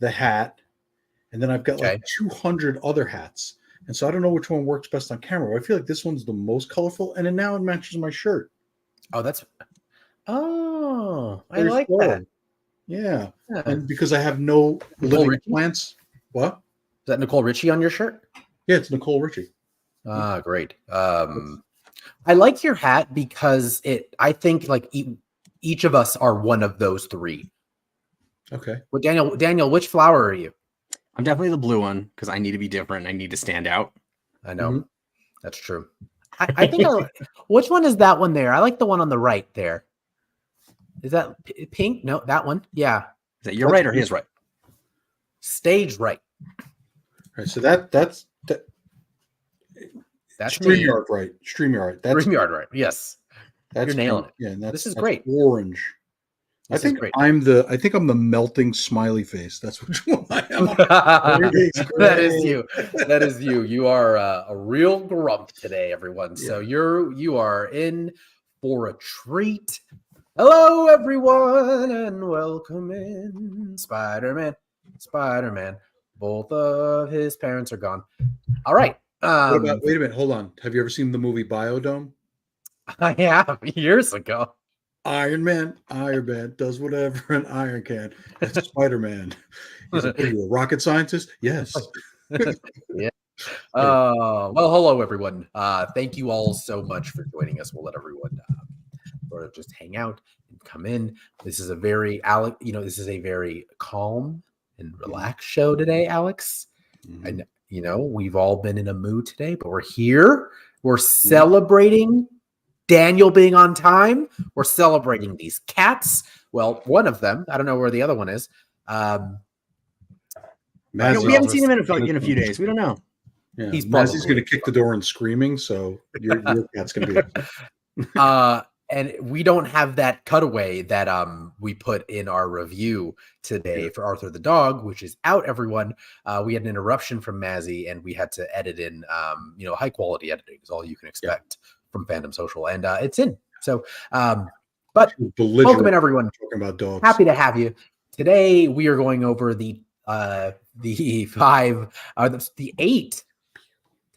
the hat, and then I've got like 200 other hats. And so I don't know which one works best on camera. I feel like this one's the most colorful, and then now it matches my shirt. I like that. Yeah. And because I have no living plants. What? Is that Nicole Richie on your shirt? Yeah, it's Nicole Richie. Great. I like your hat because I think like each of us are one of those three. Okay. Well, Daniel, which flower are you? I'm definitely the blue one because I need to be different. I need to stand out. I know. That's true. I think which one is that one there? I like the one on the right there. Is that pink? No, that one. Yeah. Is that your right or his right? Stage right. All right. So that's StreamYard right. StreamYard. That's StreamYard right. Yes. You're nailing it. Yeah, and this is great. Orange. I think I'm the melting smiley face. That's which one I am. That is you. That is you. You are a real grump today, everyone. Yeah. So you are in for a treat. Hello, everyone, and welcome in Spider-Man. Both of his parents are gone. All right. Wait a minute. Hold on. Have you ever seen the movie Biodome? I have years ago. Iron Man does whatever an iron can. That's Spider-Man. He's like, are you a rocket scientist? Yes. Yeah. Well, hello, everyone. Thank you all so much for joining us. We'll let everyone sort of just hang out and come in. This is a very calm and relaxed show today, Alex. And we've all been in a mood today, but we're here. We're celebrating Daniel being on time. We're celebrating these cats. Well, one of them. I don't know where the other one is. We haven't seen him in a few days. We don't know. Yeah, he's going to kick the door and screaming, so your cat's going to be and we don't have that cutaway that we put in our review today for Arthur the dog, which is out, everyone. We had an interruption from Mazzy, and we had to edit in high quality editing is all you can expect from Fandom Social, and it's in. So but welcome in, everyone. Talking about dogs. Happy to have you. Today we are going over the 8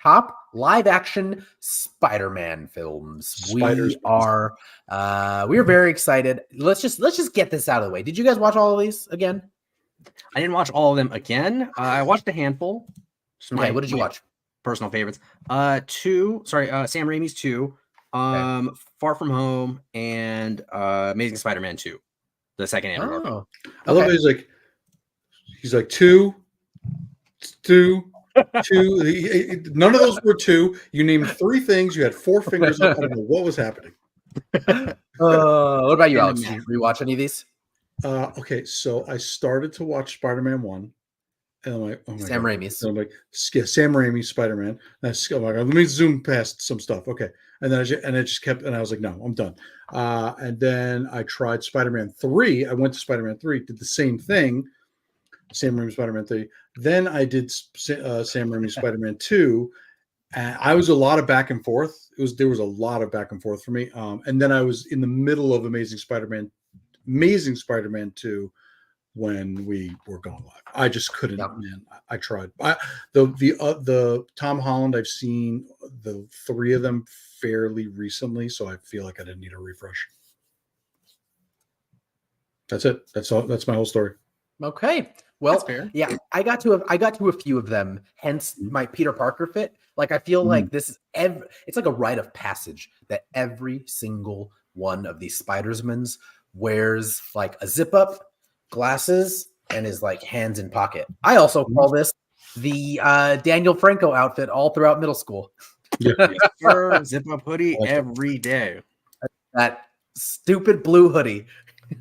top live action Spider-Man films. We are very excited. Let's just get this out of the way. Did you guys watch all of these again? I didn't watch all of them again. I watched a handful. Okay, what did you watch? Personal favorites. Sam Raimi's 2, Far From Home, and Amazing Spider-Man 2, the second Andrew Garfield. I love it. He's like 2. None of those were 2. You named 3 things. You had 4 fingers up. I don't know what was happening. What about you, Alex? Did you rewatch any of these? Okay, so I started to watch Spider-Man 1. And I'm like, oh my Sam God. Raimi's. So I'm like, Sam Raimi's Spider-Man. Oh my God, let me zoom past some stuff. Okay. And then I just kept, and I was like, no, I'm done. And then I tried Spider-Man 3. I went to Spider-Man 3, did the same thing. Sam Raimi's Spider-Man 3. Then I did Sam Raimi's Spider-Man 2. And I was a lot of back and forth. There was a lot of back and forth for me. And then I was in the middle of Amazing Spider-Man 2 when we were going live. I just couldn't, man. I tried. The Tom Holland, I've seen the 3 of them fairly recently, so I feel like I didn't need a refresh. That's it. That's all. That's my whole story. Okay. Well, yeah, I got to a few of them, hence my Peter Parker fit. Like, I feel like this is it's like a rite of passage that every single one of these Spider-Mans wears like a zip up, glasses, and is like hands in pocket. I also call this the Daniel Franco outfit all throughout middle school. Zip up hoodie every day. That stupid blue hoodie.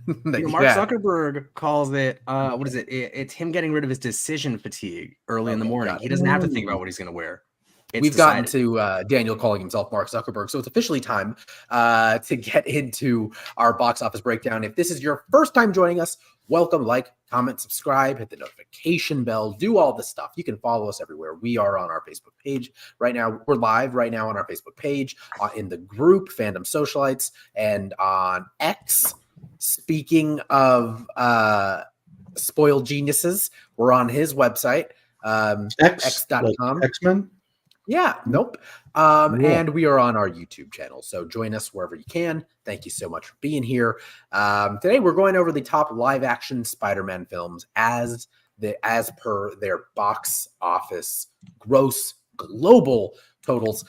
Mark Zuckerberg calls it what is it? It's him getting rid of his decision fatigue early in the morning. He doesn't have to think about what he's going to wear. We've gotten to Daniel calling himself Mark Zuckerberg, so it's officially time to get into our box office breakdown. If this is your first time joining us, welcome, like, comment, subscribe, hit the notification bell, do all the stuff. You can follow us everywhere. We are on our Facebook page right now. We're live right now on our Facebook page, in the group Fandom Socialites, and on X. Speaking of Spoiled Geniuses. We're on his website, x.com. Like X-Men? Yeah, nope. And we are on our YouTube channel. So join us wherever you can. Thank you so much for being here. Today we're going over the top live action Spider-Man films as per their box office gross global totals.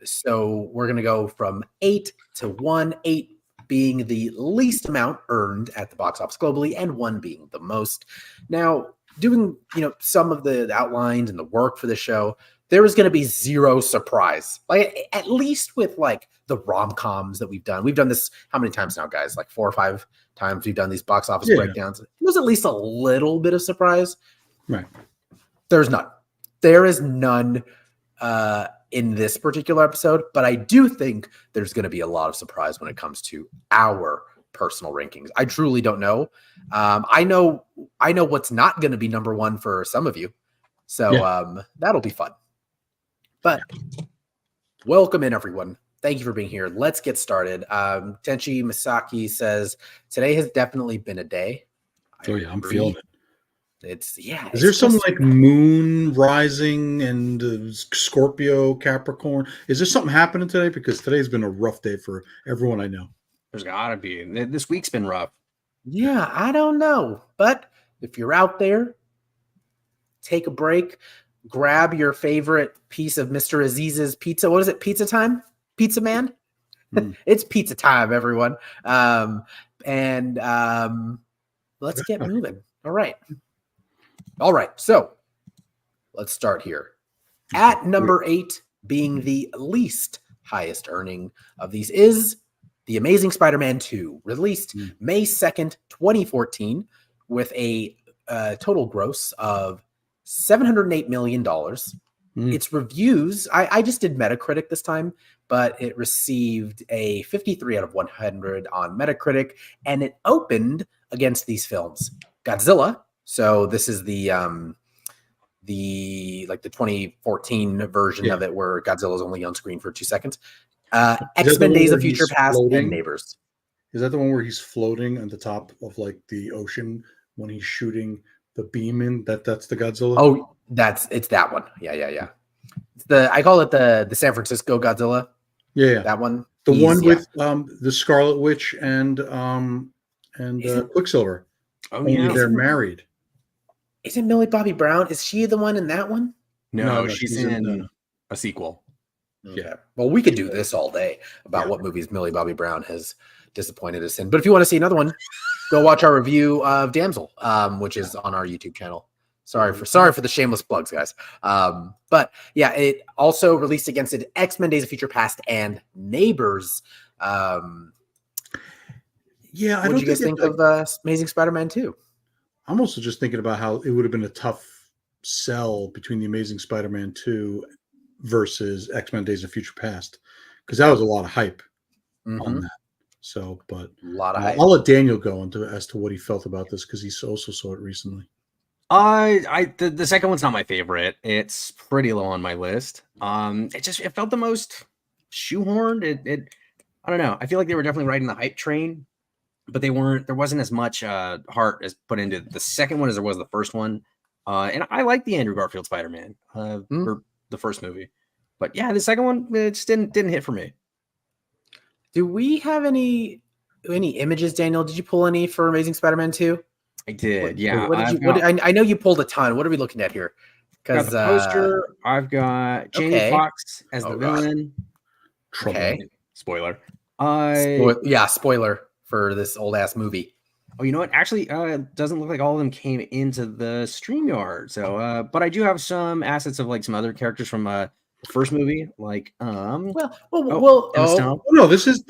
So we're going to go from 8 to 1, 8 being the least amount earned at the box office globally and 1 being the most. Now, doing, some of the outlines and the work for the show, there is going to be zero surprise. Like, at least with like the rom-coms that we've done. We've done this how many times now, guys? Like 4 or 5 times we've done these box office breakdowns. There's at least a little bit of surprise. Right. There's none. There is none in this particular episode, but I do think there's going to be a lot of surprise when it comes to our personal rankings. I truly don't know. I know what's not going to be number 1 for some of you. So that'll be fun. But welcome in, everyone. Thank you for being here. Let's get started. Tenchi Misaki says, today has definitely been a day. I'm feeling it. Is there some like moon rising and Scorpio, Capricorn? Is there something happening today? Because today's been a rough day for everyone I know. There's gotta be. This week's been rough. Yeah, I don't know. But if you're out there, take a break, grab your favorite piece of Mr. Aziz's pizza. What is it? Pizza time? Pizza man? It's pizza time, everyone. And let's get moving. All right. So let's start here. At number 8, being the least highest earning of these, is The Amazing Spider-Man 2, released May 2nd, 2014, with a total gross of $708 million. Its reviews, I just did Metacritic this time, but it received a 53 out of 100 on Metacritic, and it opened against these films: Godzilla. So this is the 2014 version of it, where Godzilla's only on screen for 2 seconds. X-Men: Days of Future Past and Neighbors. Is that the one where he's floating on the top of like the ocean when he's shooting the beam in? That's the Godzilla? Oh, it's that one. Yeah. It's I call it the San Francisco Godzilla. Yeah. That one. The one with the Scarlet Witch and Quicksilver. Oh, yeah. They're married. Isn't Millie Bobby Brown? Is she the one in that one? No, she's in a sequel. Yeah. Well, we could do this all day about what movies Millie Bobby Brown has disappointed us in. But if you want to see another one, go watch our review of Damsel, which is on our YouTube channel. Sorry for the shameless plugs, guys. But yeah, it also released against it X-Men: Days of Future Past and Neighbors. I what did you guys think of Amazing Spider-Man 2? I'm also just thinking about how it would have been a tough sell between The Amazing Spider-Man 2 versus X-Men: Days of Future Past, because that was a lot of hype on that. So, but a lot of hype. I'll let Daniel go as to what he felt about this, because he also saw it recently. The second one's not my favorite. It's pretty low on my list. It felt the most shoehorned. I don't know. I feel like they were definitely riding the hype train, but there wasn't as much heart as put into the second one as there was the first one. And I like the Andrew Garfield Spider-Man for the first movie, but yeah, the second one, it just didn't hit for me. Do we have any images, Daniel? Did you pull any for Amazing Spider-Man 2? I did. Yeah. I know you pulled a ton. What are we looking at here? Because the poster, I've got Jamie Foxx as the villain. Okay. Spoiler. Spoiler for this old ass movie. Oh, you know what? Actually, it doesn't look like all of them came into the StreamYard. So, but I do have some assets of like some other characters from the first movie, like no, this is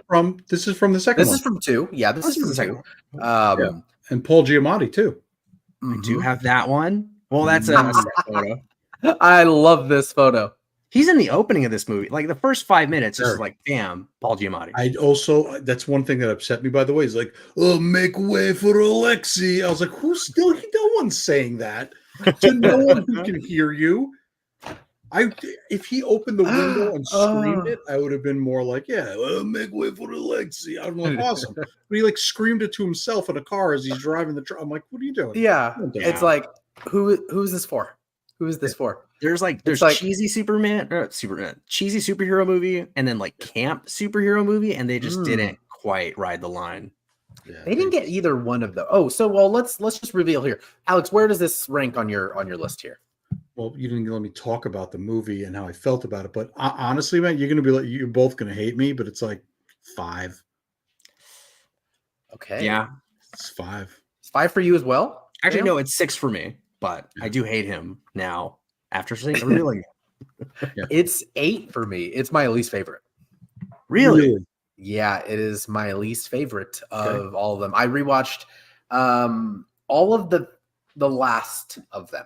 from the second. This is from 2. Yeah, this is from the second. And Paul Giamatti too. I do have that one. Well, that's a photo. I love this photo. He's in the opening of this movie. Like the first 5 minutes, just like, bam, Paul Giamatti. That's one thing that upset me, by the way. He's like, oh, make way for Alexi. I was like, no one's saying that to no one who can hear you. If he opened the window and screamed Oh. it, I would have been more like, yeah, well, make way for the legacy. I'm like, awesome. But he like screamed it to himself in a car as he's driving the truck. I'm like, what are you doing? Yeah, Yeah. it's like who's this for? Who is this for? There's like- cheesy cheesy superhero movie, and then like camp superhero movie, and they just didn't quite ride the line. Yeah, They didn't get either one of those. Oh, so well, let's just reveal here, Alex. Where does this rank on your list here? Well, you didn't let me talk about the movie and how I felt about it, but honestly, man, you're both gonna hate me, but it's like 5. Okay, Yeah, it's 5. It's 5 for you as well. Actually, Sam? no, it's 6 for me, but I do hate him now after revealing it. Yeah. It's 8 for me. It's my least favorite. Really? Yeah, it is my least favorite of all of them. I rewatched all of the last of them.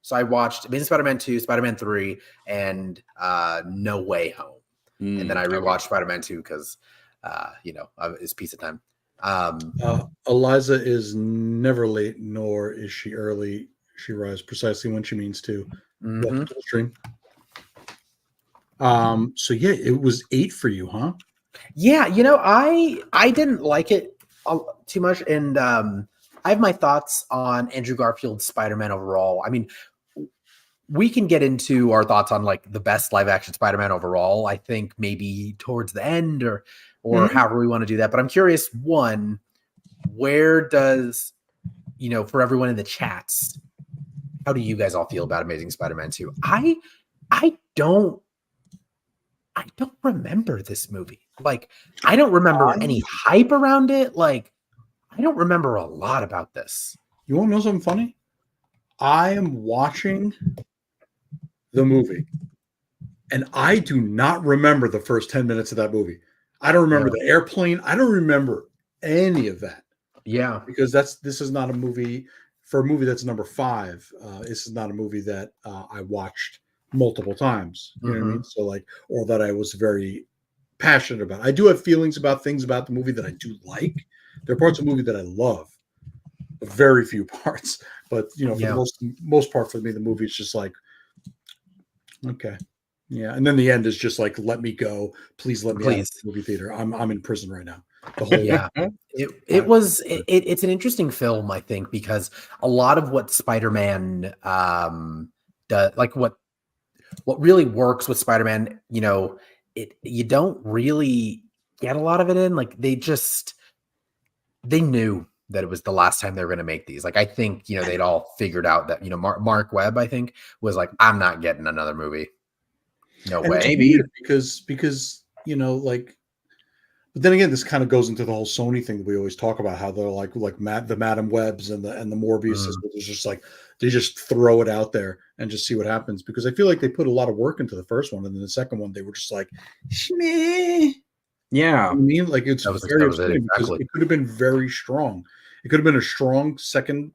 So I watched Amazing Spider-Man 2, Spider-Man 3, and No Way Home. And then I rewatched Spider-Man 2 because it's pizza time. Eliza is never late, nor is she early. She arrives precisely when she means to. Welcome to the stream. So yeah, it was 8 for you, huh? Yeah, I didn't like it too much, and I have my thoughts on Andrew Garfield's Spider-Man overall. I mean, we can get into our thoughts on like the best live action Spider-Man overall. I think maybe towards the end or however we want to do that. But I'm curious, one, where does, for everyone in the chats, how do you guys all feel about Amazing Spider-Man 2? I don't remember this movie. Like, I don't remember any hype around it. Like, I don't remember a lot about this. You want to know something funny? I am watching the movie, and I do not remember the first 10 minutes of that movie. I don't remember the airplane. I don't remember any of that. Yeah. Because this is not a movie, for a movie that's number 5. This is not a movie that I watched multiple times. You know what I mean? So like, or that I was very passionate about. I do have feelings about things about the movie that I do like. There are parts of the movie that I love. Very few parts. But for the most part for me, the movie is just like, okay. Yeah. And then the end is just like, let me go. Please let me out of the movie theater. I'm in prison right now. The whole it's an interesting film, I think, because a lot of what Spider-Man does, like what really works with Spider-Man, you don't really get a lot of it in. Like they knew that it was the last time they were going to make these. Like, I think, they'd all figured out that, Mark Webb, I think, was like, I'm not getting another movie. No way. Maybe because but then again, this kind of goes into the whole Sony thing that we always talk about, how they're like the Madam Webs and the Morbiuses, which is just like they just throw it out there and just see what happens. Because I feel like they put a lot of work into the first one, and then the second one they were just like, meh. Yeah, I mean, like it's very upsetting because it could have been very strong. It could have been a strong second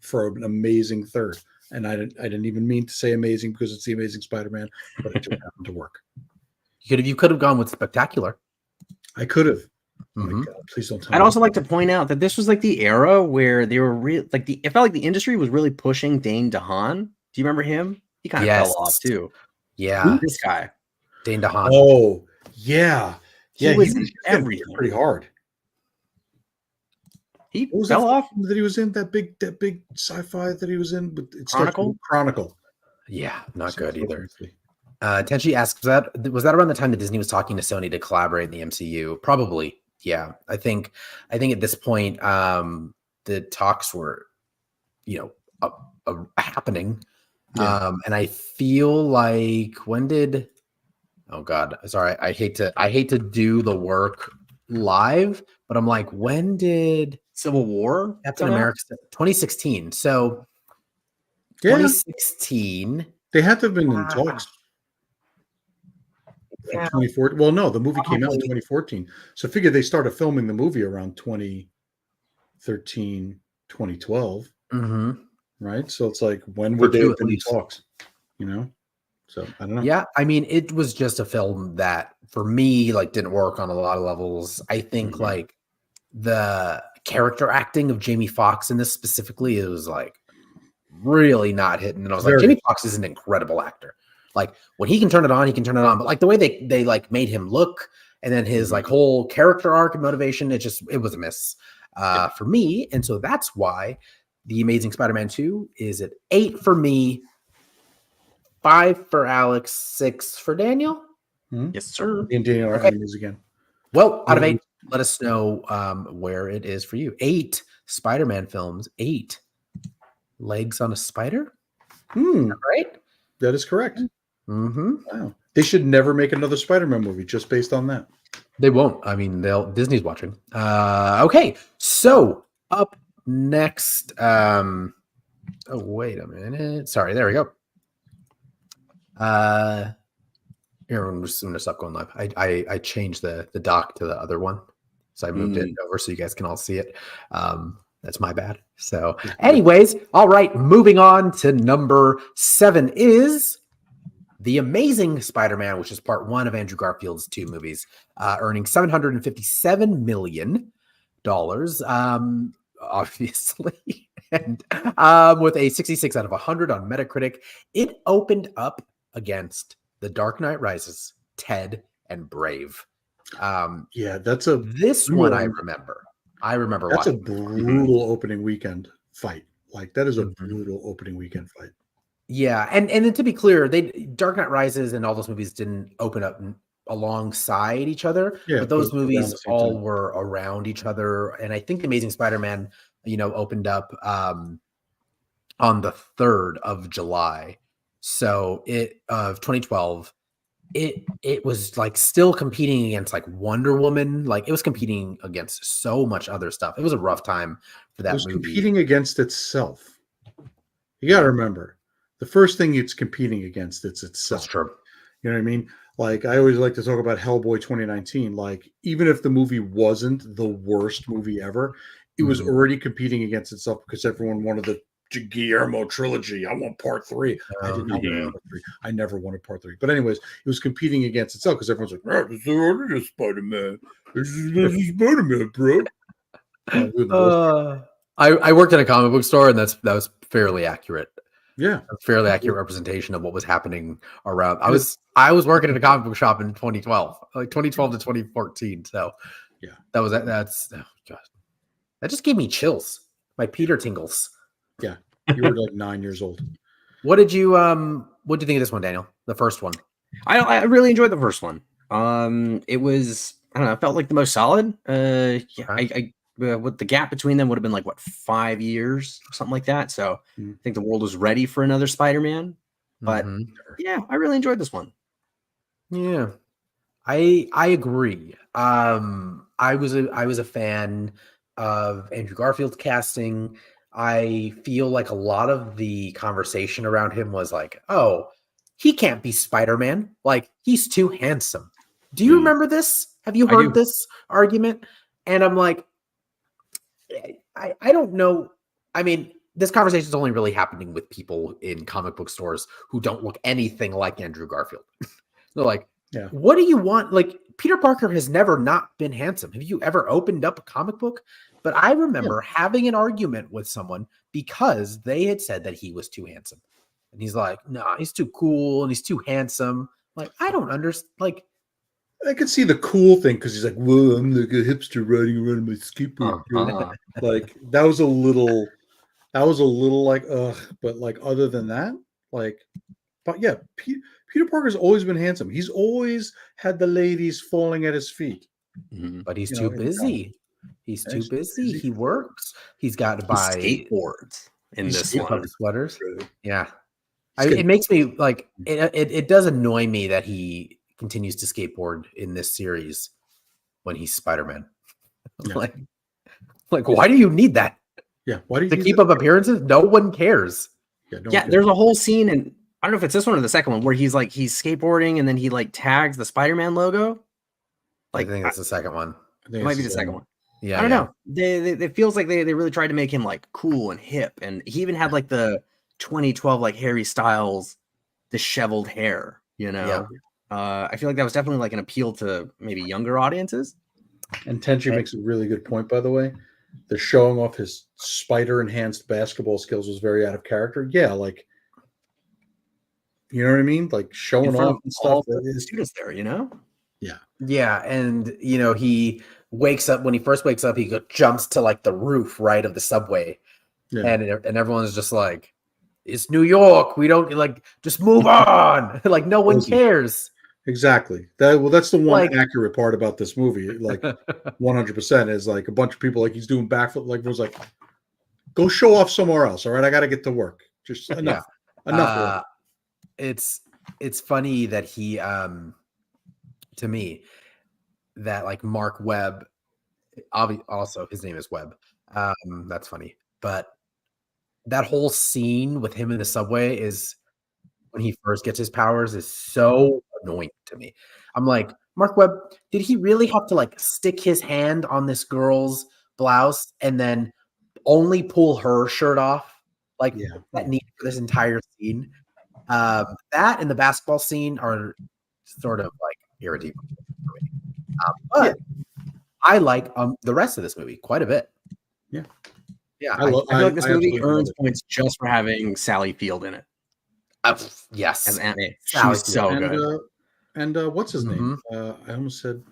for an amazing third. And I didn't even mean to say amazing because it's the Amazing Spider-Man, but it just happened to work. You could have gone with spectacular. I could have. Oh my God, please don't tell me. I'd also like to point out that this was like the era where they were it felt like the industry was really pushing Dane DeHaan. Do you remember him? He kind of fell off too. Yeah. Who's this guy? Dane DeHaan. Oh, yeah. Yeah, he was in everything. Pretty hard. He fell off. That he was in that big sci-fi that he was in, but it's Chronicle. Yeah, not good either. Tenchi asks, was that around the time that Disney was talking to Sony to collaborate in the MCU? Probably. Yeah. I think at this point, the talks were, happening. Yeah. And I feel like oh God, sorry. I hate to do the work live, but I'm like, when did Civil War? Captain America 2016. So 2016. They had to have been in talks. 2014. Well, no, the movie came out in 2014. So figure they started filming the movie around 2013, 2012. Right? So it's like, when would they have been in talks? So I don't know. Yeah, I mean, it was just a film that for me, like, didn't work on a lot of levels. I think like the character acting of Jamie Foxx in this specifically, it was like really not hitting. And I was like, Jamie Foxx is an incredible actor. Like when he can turn it on, he can turn it on. But like the way they like made him look, and then his like whole character arc and motivation, it was a miss for me. And so that's why The Amazing Spider-Man 2 is at 8 for me, 5 for Alex, 6 for Daniel. Yes, sir. Me and Daniel are enemies again. Well, out of 8, let us know where it is for you. 8 Spider-Man films, 8 legs on a spider. Right? That is correct. Mm-hmm. Wow. They should never make another Spider-Man movie just based on that. They won't. I mean, Disney's watching. Okay, so up next. Oh, wait a minute. Sorry, there we go. Here, I'm just going to stop going live. I changed the doc to the other one, so I moved it over so you guys can all see it. That's my bad. So, anyways, all right. Moving on to number 7 is The Amazing Spider-Man, which is part 1 of Andrew Garfield's 2 movies, earning $757 million, obviously, and with a 66 out of 100 on Metacritic. It opened up against The Dark Knight Rises, Ted, and Brave. This one I remember. That's a brutal opening weekend fight. Like that is a brutal opening weekend fight. Yeah, and then to be clear, Dark Knight Rises and all those movies didn't open up alongside each other, but those movies all were around each other. And I think Amazing Spider-Man, opened up on the 3rd of July, so of 2012. It was like still competing against like Wonder Woman, like it was competing against so much other stuff. It was a rough time for that movie. Competing against itself. You got to remember, the first thing it's competing against, it's itself. That's true. You know what I mean? Like I always like to talk about Hellboy 2019. Like even if the movie wasn't the worst movie ever, it was already competing against itself because everyone wanted the Guillermo trilogy. I want part 3. I did not want part 3. I never wanted part 3. But anyways, it was competing against itself because everyone's like, this is already Spider-Man. This is Spider-Man, bro. I worked in a comic book store, and that was fairly accurate. Yeah, a fairly accurate representation of what was happening around. I was working in a comic book shop in 2012, like 2012 to 2014. So yeah, that's oh god, that just gave me chills. My Peter tingles. Yeah, you were like 9 years old. What did you think of this one, Daniel? The first one. I really enjoyed the first one. It was, I don't know, it felt like the most solid. I with the gap between them would have been like what, 5 years or something like that. So I think the world was ready for another Spider-Man. But yeah, I really enjoyed this one. Yeah, I agree. I was a fan of Andrew Garfield's casting. I feel like a lot of the conversation around him was like, oh, he can't be Spider-Man. Like, he's too handsome. Do you remember this? Have you heard this argument? And I'm like, I don't know. I mean, this conversation is only really happening with people in comic book stores who don't look anything like Andrew Garfield. They're like, what do you want? Like, Peter Parker has never not been handsome. Have you ever opened up a comic book? But I remember having an argument with someone because they had said that he was too handsome. And he's like, no, he's too cool and he's too handsome. Like, I don't understand. Like, I could see the cool thing because he's like, whoa, I'm like a hipster riding around my skateboard. Like, that was a little like, ugh. But like, other than that, like, but yeah, Peter Parker's always been handsome. He's always had the ladies falling at his feet. But he's too busy. He's too busy. He works. He's got to buy skateboards in this one. Sweaters. Yeah. It makes me like it does annoy me that he continues to skateboard in this series when he's Spider-Man. like why do you need that? Yeah. Why do you to keep up appearances? No one cares. Yeah, there's a whole scene, and I don't know if it's this one or the second one, where he's skateboarding and then he like tags the Spider-Man logo. Like, I think that's the second one. It might be the second one. Yeah, I don't know. It feels like they really tried to make him like cool and hip, and he even had like the 2012 like Harry Styles disheveled hair. I feel like that was definitely like an appeal to maybe younger audiences. And Tenchi makes a really good point, by the way. The showing off his spider enhanced basketball skills was very out of character. Yeah, like You know what I mean? Like showing in front off of and all stuff. That the is, students there, you know? Yeah, and he wakes up when he first wakes up. He jumps to like the roof, right, of the subway, yeah, and everyone's just like, "It's New York. We don't like just move on. Like no one cares." exactly. That's the one Like, accurate part about this movie. Like 100% is like a bunch of people like he's doing backflip. Like was like, go show off somewhere else. All right, I got to get to work. Just enough, enough. It's funny that he to me that like Mark Webb, also his name is Webb. That's funny, but that whole scene with him in the subway is when he first gets his powers is so annoying to me. I'm like, Mark Webb, did he really have to like stick his hand on this girl's blouse and then only pull her shirt off? Like that need for this entire scene. That and the basketball scene are sort of like irritating for me. But I like the rest of this movie quite a bit. Yeah. Yeah. I feel like this movie earns points just for having Sally Field in it. Yes. As Aunt May. Sally She's so good. And what's his name? I almost said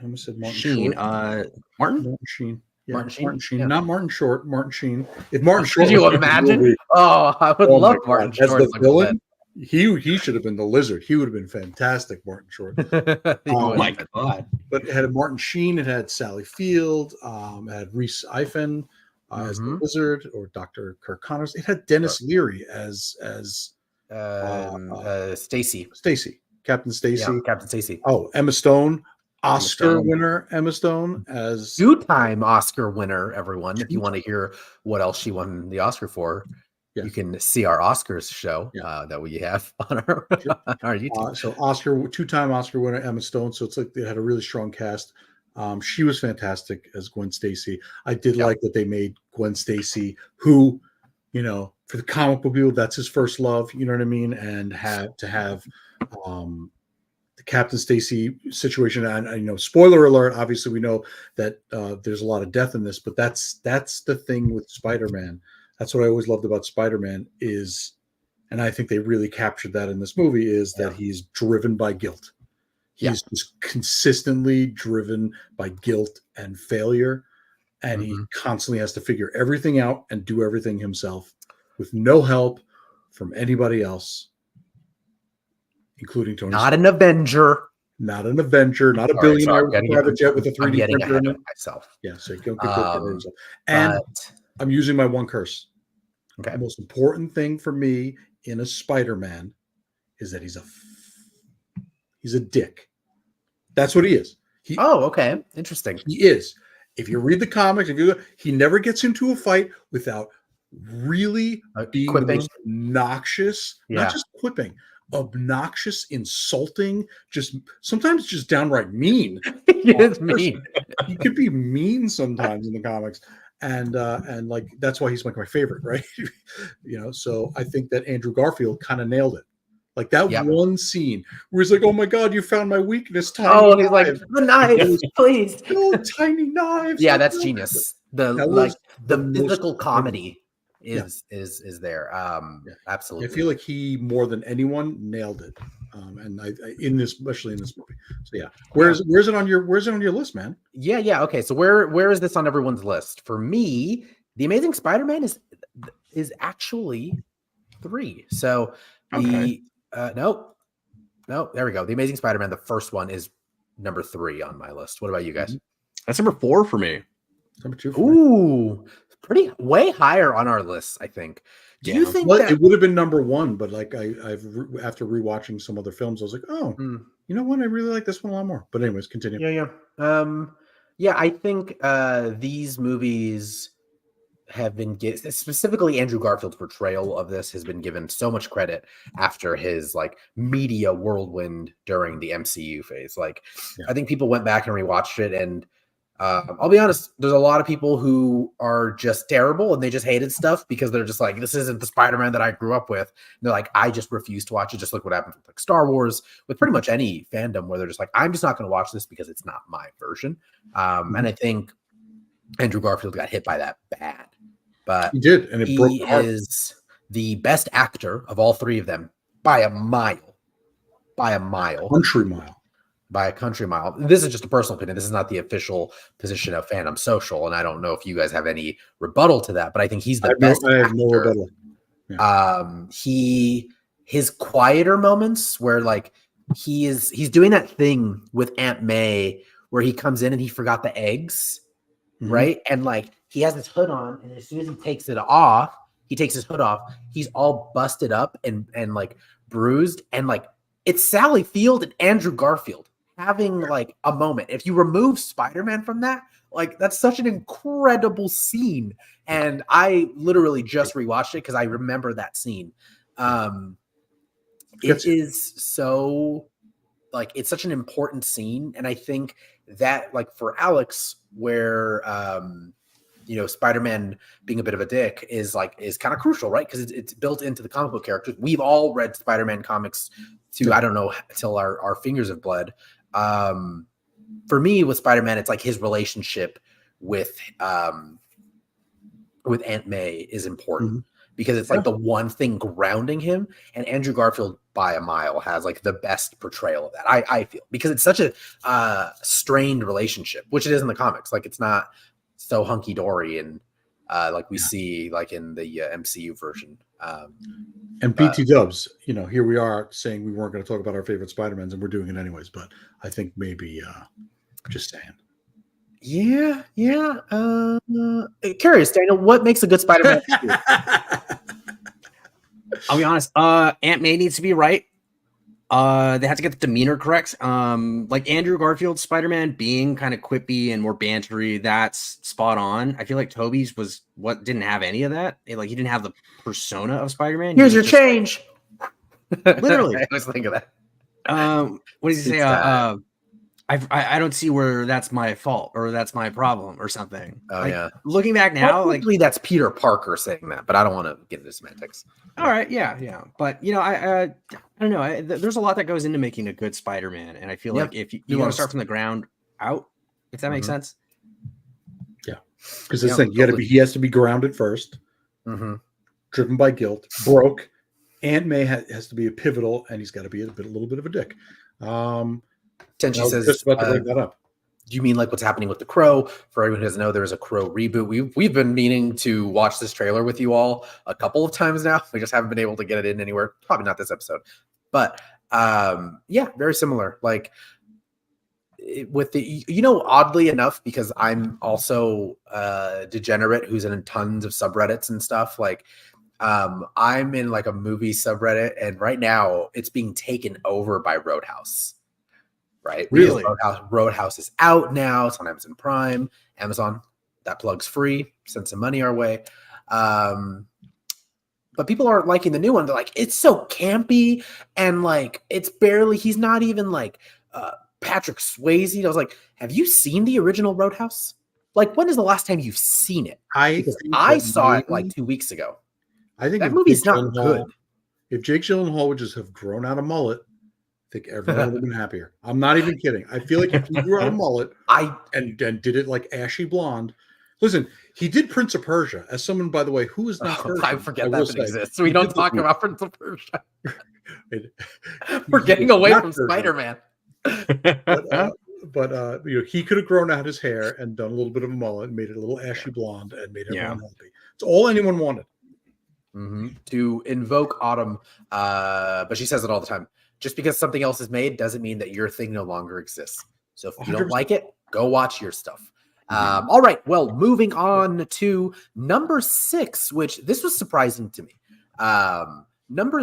Martin Sheen. Short. Martin Sheen. Yeah, Martin Sheen. Martin Sheen. Yeah. Not Martin Short. Martin Sheen. If Martin Short, could you imagine? Oh, I would love Martin Short as the villain. He should have been the Lizard. He would have been fantastic, Martin Short. Oh my god! But it had Martin Sheen. It had Sally Field. It had Reese Ifen as the Lizard, or Dr. Kirk Connors. It had Dennis Leary as Stacy. Captain Stacy. Yeah, Captain Stacy. Oh, Emma Stone. Oscar winner Emma Stone as two-time Oscar winner, everyone. If you want to hear what else she won the Oscar for, you can see our Oscars show that we have on our YouTube. So two-time Oscar winner Emma Stone. So it's like they had a really strong cast. She was fantastic as Gwen Stacy. I did like that they made Gwen Stacy, who, for the comic book people, that's his first love. You know what I mean? And had to have the Captain Stacy situation. And spoiler alert. Obviously, we know that there's a lot of death in this, but that's the thing with Spider-Man. That's what I always loved about Spider-Man is, and I think they really captured that in this movie, is that he's driven by guilt. He's just consistently driven by guilt and failure. And he constantly has to figure everything out and do everything himself with no help from anybody else, including Tony Not an Avenger. Not an Avenger, not a billionaire with a private jet with a 3D printer in it. Myself. Yeah, so you don't get himself. And I'm using my one curse. Okay. The most important thing for me in a Spider-Man is that he's a dick. That's what he is. Okay. Interesting. He is. If you read the comics, he never gets into a fight without really being the most obnoxious, not just quipping, obnoxious, insulting, sometimes just downright mean. He is mean. He could be mean sometimes in the comics. And like that's why he's like my favorite, right? So I think that Andrew Garfield kind of nailed it. Like that one scene where he's like, "Oh my God, you found my weakness." And he's like, "The knives, please." Tiny knives. Yeah, that's genius. The physical comedy is there. Absolutely. I feel like he more than anyone nailed it. And especially in this movie. So yeah, where's it on your list, man? Yeah. Okay, so where is this on everyone's list? For me, The Amazing Spider-Man is actually 3. So no, there we go. The Amazing Spider-Man, the first one, is number 3 on my list. What about you guys? That's number 4 for me. Number 2. Ooh, pretty way higher on our list, I think. Do you think that it would have been number 1, but like I've after rewatching some other films, I was like, oh, you know what? I really like this one a lot more. But anyways, continue. Yeah. I think these movies have been specifically Andrew Garfield's portrayal of this has been given so much credit after his like media whirlwind during the MCU phase. Like, I think people went back and rewatched it, and I'll be honest, there's a lot of people who are just terrible and they just hated stuff because they're just like, this isn't the Spider-Man that I grew up with. And they're like, I just refuse to watch it. Just look what happens with like Star Wars, with pretty much any fandom where they're just like, I'm just not going to watch this because it's not my version. And I think Andrew Garfield got hit by that bad, but he did, and it broke my heart. Is the best actor of all 3 of them by a mile, by a mile. Country mile. By a country mile. This is just a personal opinion. This is not the official position of Fandom Social, and I don't know if you guys have any rebuttal to that, but I think he's the best I have no rebuttal. Yeah. His quieter moments where like he's doing that thing with Aunt May where he comes in and he forgot the eggs, right? And like he has his hood on, and as soon as he takes his hood off, he's all busted up and like bruised, and like it's Sally Field and Andrew Garfield having like a moment. If you remove Spider-Man from that, like that's such an incredible scene. And I literally just rewatched it because I remember that scene. It is so like it's such an important scene. And I think that like for Alex, where Spider-Man being a bit of a dick is kind of crucial, right? Because it's built into the comic book characters. We've all read Spider-Man comics to I don't know till our fingers have bled. For me with Spider-Man, it's like his relationship with Aunt May is important because it's like the one thing grounding him, and Andrew Garfield by a mile has like the best portrayal of that. I feel because it's such a strained relationship, which it is in the comics. Like it's not so hunky dory and like we see like in the MCU version. And BT Dubs, here we are saying we weren't going to talk about our favorite Spider-Mans, and we're doing it anyways. But I think maybe just saying. Yeah. Curious, Daniel, what makes a good Spider-Man? I'll be honest. Aunt May needs to be right. They have to get the demeanor correct. Like Andrew Garfield's Spider-Man being kind of quippy and more bantery, that's spot on. I feel like Tobey's was what didn't have any of that. He didn't have the persona of Spider-Man. Here's your change. Literally. I was thinking that. What does he say? I don't see where that's my fault or that's my problem or something. Oh yeah. Looking back now, probably that's Peter Parker saying that, but I don't want to get into semantics. All right, yeah. But I don't know. There's a lot that goes into making a good Spider-Man, and I feel like if you want to start from the ground out, if that makes sense. Yeah, because this thing he has to be grounded first, driven by guilt, broke. Aunt May has to be a pivotal, and he's got to be a little bit of a dick. Tenchi says, just about to bring that up. Do you mean like what's happening with the Crow? For everyone who doesn't know, there is a Crow reboot. We've been meaning to watch this trailer with you all a couple of times now. We just haven't been able to get it in anywhere. Probably not this episode, but very similar. Like with the, oddly enough, because I'm also a degenerate who's in tons of subreddits and stuff. Like I'm in like a movie subreddit, and right now it's being taken over by Roadhouse. Right? Really? Roadhouse is out now. It's on Amazon Prime. Amazon, that plug's free. Send some money our way. But people aren't liking the new one. They're like, it's so campy. And like, he's not even like Patrick Swayze. I was like, have you seen the original Roadhouse? Like, when is the last time you've seen it? I saw it like 2 weeks ago. I think that movie's not good. If Jake Gyllenhaal would just have grown out a mullet, I think everyone would have been happier. I'm not even kidding. I feel like if he grew out a mullet and did it like ashy blonde. Listen, he did Prince of Persia as someone, by the way, who is not Persian. I forget that exists. We don't talk about Prince of Persia. We're getting away from Spider-Man. But he could have grown out his hair and done a little bit of a mullet and made it a little ashy blonde and made everyone happy. It's all anyone wanted. To invoke autumn, but she says it all the time. Just because something else is made doesn't mean that your thing no longer exists. So if you don't like it, go watch your stuff. All right. Well, moving on to number 6, which this was surprising to me.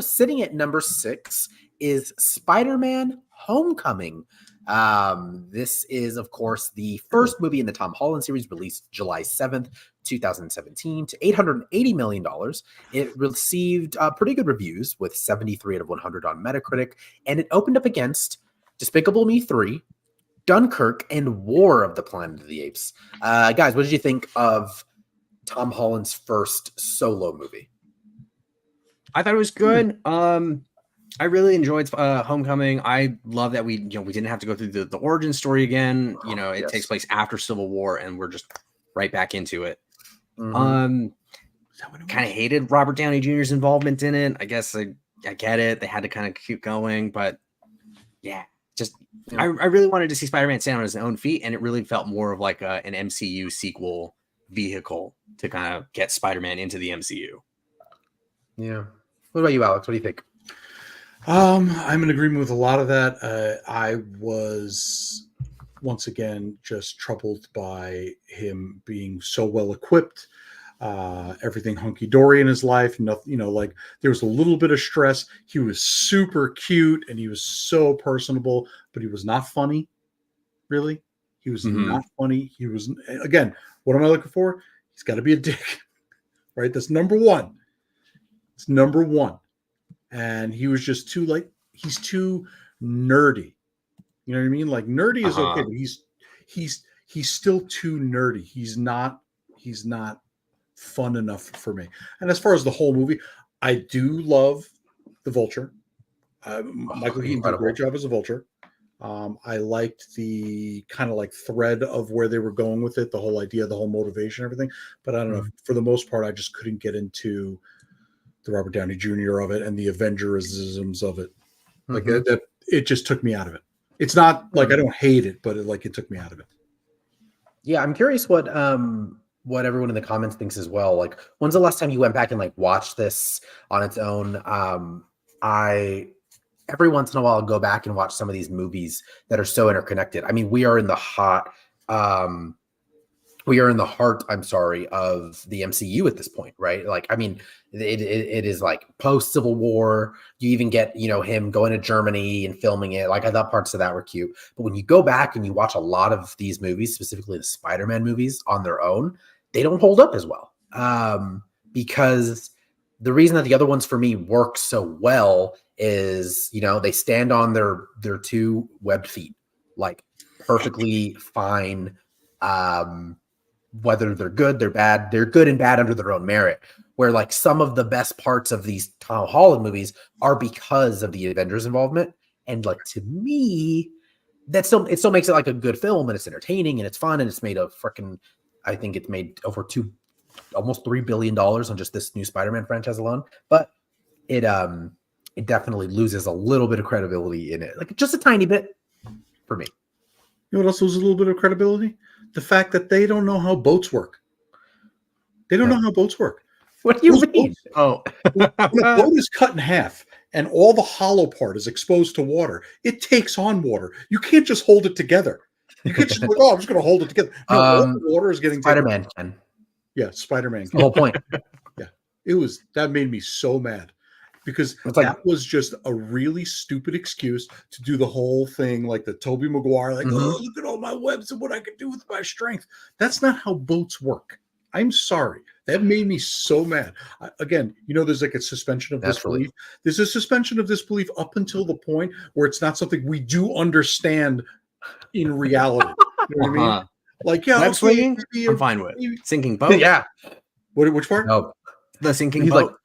Sitting at number 6 is Spider-Man Homecoming. This is, of course, the first movie in the Tom Holland series, released July 7th, 2017 to $880 million. It received pretty good reviews with 73 out of 100 on Metacritic, and it opened up against Despicable Me 3, Dunkirk, and War of the Planet of the Apes. Guys, what did you think of Tom Holland's first solo movie? I thought it was good. I really enjoyed Homecoming. I love that we didn't have to go through the origin story again. It takes place after Civil War, and we're just right back into it. Kind of hated Robert Downey Jr.'s involvement in it. I guess get it. They had to kind of keep going, but yeah, just I really wanted to see Spider-Man stand on his own feet, and it really felt more of like an MCU sequel vehicle to kind of get Spider-Man into the MCU. Yeah. What about you, Alex? What do you think? I'm in agreement with a lot of that. I was once again just troubled by him being so well equipped. Everything hunky-dory in his life. Nothing, like there was a little bit of stress. He was super cute and he was so personable, but he was not funny. Really, he was not funny. He was, again, what am I looking for? He's got to be a dick, right? That's number one. It's number one. And he was just he's too nerdy. You know what I mean? Like nerdy is okay, but he's still too nerdy. He's not fun enough for me. And as far as the whole movie, I do love the Vulture. Michael Keaton did a great job as a Vulture. I liked the kind of like thread of where they were going with it, the whole idea, the whole motivation, everything. But I don't know. For the most part, I just couldn't get into the Robert Downey Jr. of it and the Avengerisms of it. Like it just took me out of it. It's not like I don't hate it, but it took me out of it. Yeah, I'm curious what everyone in the comments thinks as well. Like, when's the last time you went back and like watched this on its own? I every once in a while go back and watch some of these movies that are so interconnected. I mean, we are in the heart, I'm sorry, of the MCU at this point, right? Like, I mean, it is like post Civil War. You even get, him going to Germany and filming it. Like, I thought parts of that were cute. But when you go back and you watch a lot of these movies, specifically the Spider-Man movies on their own, they don't hold up as well. Because the reason that the other ones for me work so well is, they stand on their two webbed feet, like perfectly fine. Whether they're good, they're bad, they're good and bad under their own merit. Where like some of the best parts of these Tom Holland movies are because of the Avengers involvement. And like, to me, it still makes it like a good film, and it's entertaining and it's fun, and it's made I think it's made over almost $3 billion on just this new Spider-Man franchise alone. But it definitely loses a little bit of credibility in it, like just a tiny bit for me. You know what else loses a little bit of credibility? The fact that they don't know how boats work. They don't know how boats work. What do you mean? When a boat is cut in half and all the hollow part is exposed to water, it takes on water. You can't just hold it together. You can't just like, I'm just going to hold it together. No, all the water is getting Spider-Man. Yeah, Spider-Man. The whole point. Yeah, that made me so mad. Because that was just a really stupid excuse to do the whole thing like the Tobey Maguire, like, oh, look at all my webs and what I can do with my strength. That's not how boats work. I'm sorry. That made me so mad. Again, there's like a suspension of disbelief. There's a suspension of disbelief up until the point where it's not something we do understand in reality. You know what I mean? Like, yeah, web-slinging, I'm fine with. Sinking boat? Yeah. Which part? No. The sinking boat.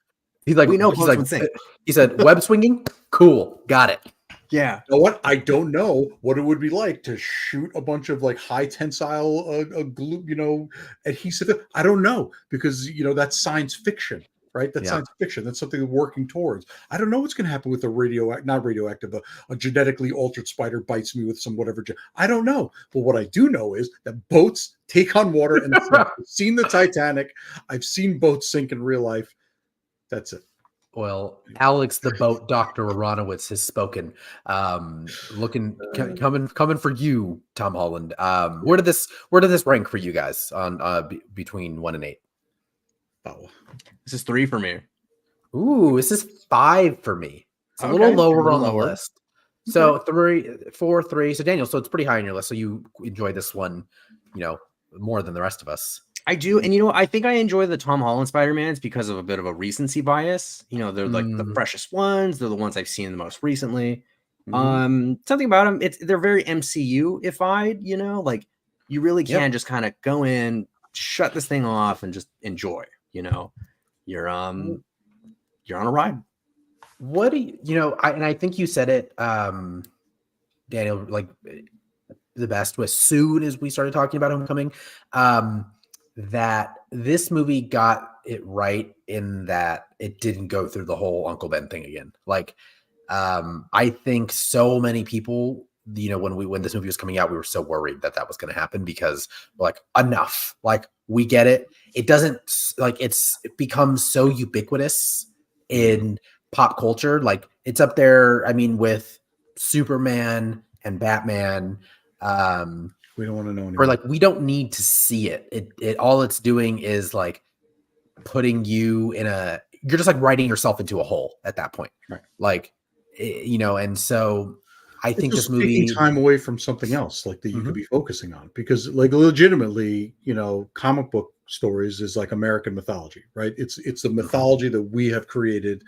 He's like, we know he's like, he said, web swinging? Cool. Got it. Yeah. You know what? I don't know what it would be like to shoot a bunch of like high tensile glue, adhesive. I don't know, because, that's science fiction, right? That's science fiction. That's something we're working towards. I don't know what's going to happen with not radioactive, a genetically altered spider bites me with some whatever. I don't know. But what I do know is that boats take on water. And I've seen the Titanic. I've seen boats sink in real life. That's it. Well, Alex, the boat Dr. Aronowitz has spoken. Coming for you, Tom Holland. Where did this rank for you guys on between 1 and 8? Oh, this is 3 for me. Ooh, this is 5 for me. It's a little lower on the list. So 3, 4, 3. So Daniel, so it's pretty high on your list. So you enjoy this one, more than the rest of us. I do. And, I think I enjoy the Tom Holland Spider-Mans because of a bit of a recency bias. They're like the freshest ones. They're the ones I've seen the most recently. Something about them, they're very MCU-ified, like you really can just kind of go in, shut this thing off and just enjoy, you're on a ride. What do you, and I think you said it, Daniel, like the best was soon as we started talking about Homecoming. that this movie got it right in that it didn't go through the whole Uncle Ben thing again. Like, I think so many people, when this movie was coming out, we were so worried that was going to happen because we're like, enough. Like, we get it. It doesn't it becomes so ubiquitous in pop culture. Like, it's up there. I mean, with Superman and Batman. We don't want to know anymore. Or like, we don't need to see it. It all it's doing is like putting you you're just like writing yourself into a hole at that point. Right. Like, and so I think this movie taking time away from something else like that you could be focusing on, because like legitimately, comic book stories is like American mythology, right? It's the mythology that we have created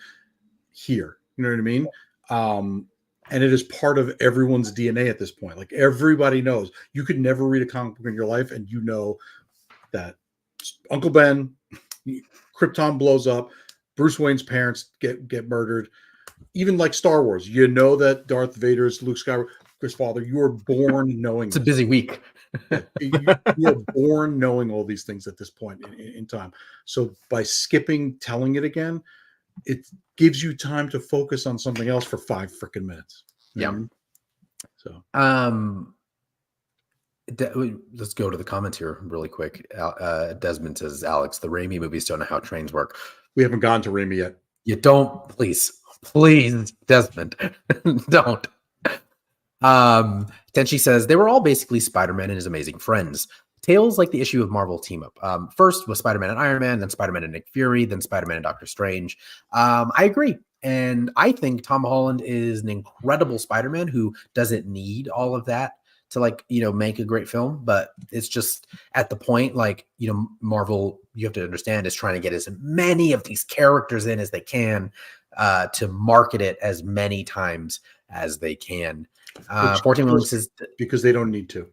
here. You know what I mean? And it is part of everyone's DNA at this point. Like, everybody knows. You could never read a comic book in your life, and you know that Uncle Ben, Krypton blows up, Bruce Wayne's parents get murdered. Even like Star Wars, you know that Darth Vader is Luke Skywalker's father. You were born knowing. It's a busy week. You are born knowing all these things at this point in time. So by skipping telling it again, it gives you time to focus on something else for 5 freaking minutes. Yeah. So let's go to the comments here really quick. Desmond says, Alex, the Raimi movies don't know how trains work. We haven't gone to Raimi yet. You don't, please, Desmond, don't. Then she says, they were all basically Spider-Man and his amazing friends. Tales like the issue of Marvel team up. First was Spider-Man and Iron Man, then Spider-Man and Nick Fury, then Spider-Man and Doctor Strange. I agree. And I think Tom Holland is an incredible Spider-Man who doesn't need all of that to make a great film. But it's just at the point, Marvel, you have to understand, is trying to get as many of these characters in as they can to market it as many times as they can. 14 Million says, because they don't need to.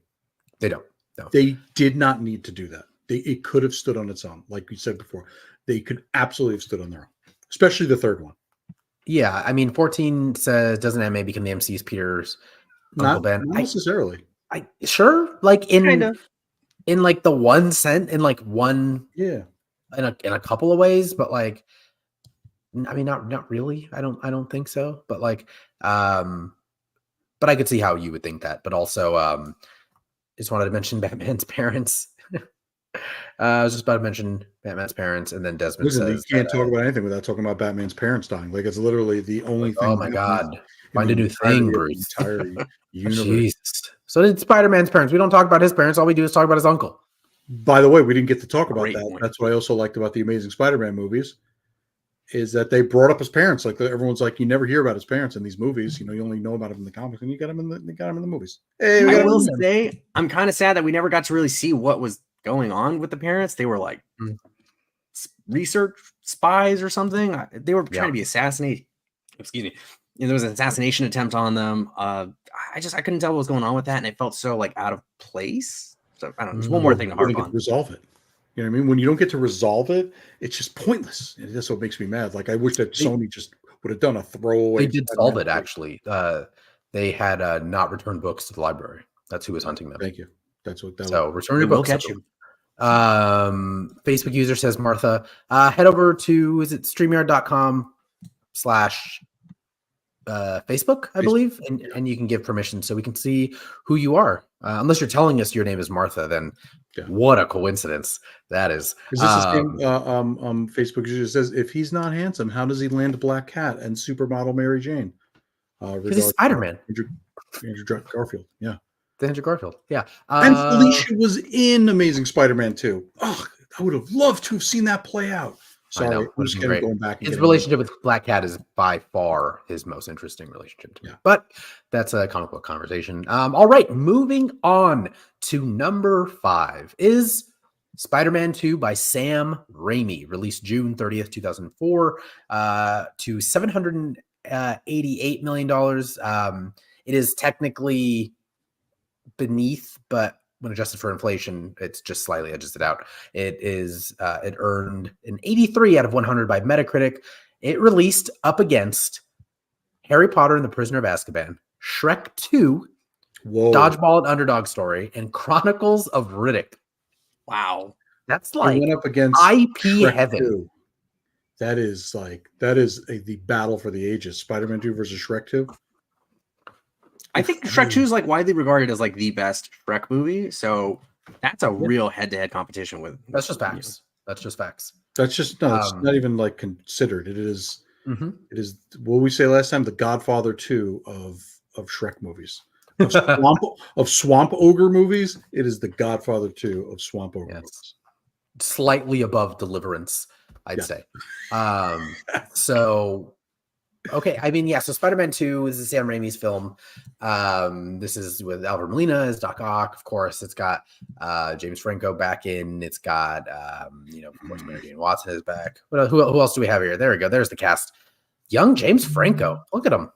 They don't. No. They did not need to do that. It could have stood on its own. Like you said before, they could absolutely have stood on their own, especially the third one. Yeah. I mean, 14 says, doesn't Aunt May become the MC's Peter's Uncle Ben? Not necessarily. Sure. Like in like the one cent in like one, yeah, in a couple of ways, but like, I mean, not really. I don't think so. But like, but I could see how you would think that. But also, just wanted to mention Batman's parents. I was just about to mention Batman's parents, and then Desmond says, you can't talk about anything without talking about Batman's parents dying. Like, it's literally the only thing. Oh my God. Find a new thing, Bruce. Entire universe. Jesus. So did Spider-Man's parents. We don't talk about his parents. All we do is talk about his uncle. By the way, we didn't get to talk about that. Point. That's what I also liked about the Amazing Spider-Man movies, is that they brought up his parents. Like, everyone's like, you never hear about his parents in these movies. You only know about him in the comics, and you got him in the movies. Hey, I will say, I'm kind of sad that we never got to really see what was going on with the parents. They were like research spies or something. They were trying to be assassinated. Excuse me. There was an assassination attempt on them. I couldn't tell what was going on with that, and it felt so like out of place. So I don't know. There's one more thing to harp on. Resolve it. You know what I mean? When you don't get to resolve it, it's just pointless. And that's what makes me mad. Like, I wish that Sony just would have done a throwaway. They did solve it, actually. They had not returned books to the library. That's who was hunting them. Thank you. That's what that so was. Return your books. Catch you. Facebook user says, Martha, head over to, is it StreamYard.com/ Facebook, I believe, and you can give permission so we can see who you are. Unless you're telling us your name is Martha, then what a coincidence that is. Is this the same Facebook user says, if he's not handsome, how does he land Black Cat and supermodel Mary Jane? Because he's Spider-Man. Andrew Garfield, yeah. Andrew Garfield, yeah. And Felicia was in Amazing Spider-Man 2. Oh, I would have loved to have seen that play out. Sorry, I'm just kind of going back. His relationship with Black Cat is by far his most interesting relationship to me. But that's a comic book conversation. All right, moving on to number 5 is Spider-Man 2 by Sam Raimi, released June 30th, 2004, to $788 million. It is technically beneath, but when adjusted for inflation, it's just slightly adjusted out. It earned an 83 out of 100 by Metacritic. It released up against Harry Potter and the Prisoner of Azkaban, Shrek 2, Dodgeball and Underdog Story, and Chronicles of Riddick. Wow. That's He like went up against IP Shrek heaven. 2. That is the battle for the ages. Spider-Man 2 versus Shrek 2. I think Shrek 2 is like widely regarded as like the best Shrek movie. So that's a real head-to-head competition with. That's just facts. That's just facts. That's just it's not even like considered. It is. Mm-hmm. It is what we say last time. The Godfather 2 of Shrek movies. Of swamp ogre movies. It is the Godfather 2 of swamp ogre movies. Slightly above Deliverance, I'd say. So. Okay, I mean, yeah. So Spider-Man 2 is a Sam Raimi's film. This is with Alfred Molina as Doc Ock. Of course, it's got James Franco back in. It's got of course, Mary Jane Watson is back. Who else do we have here? There we go. There's the cast. Young James Franco. Look at him.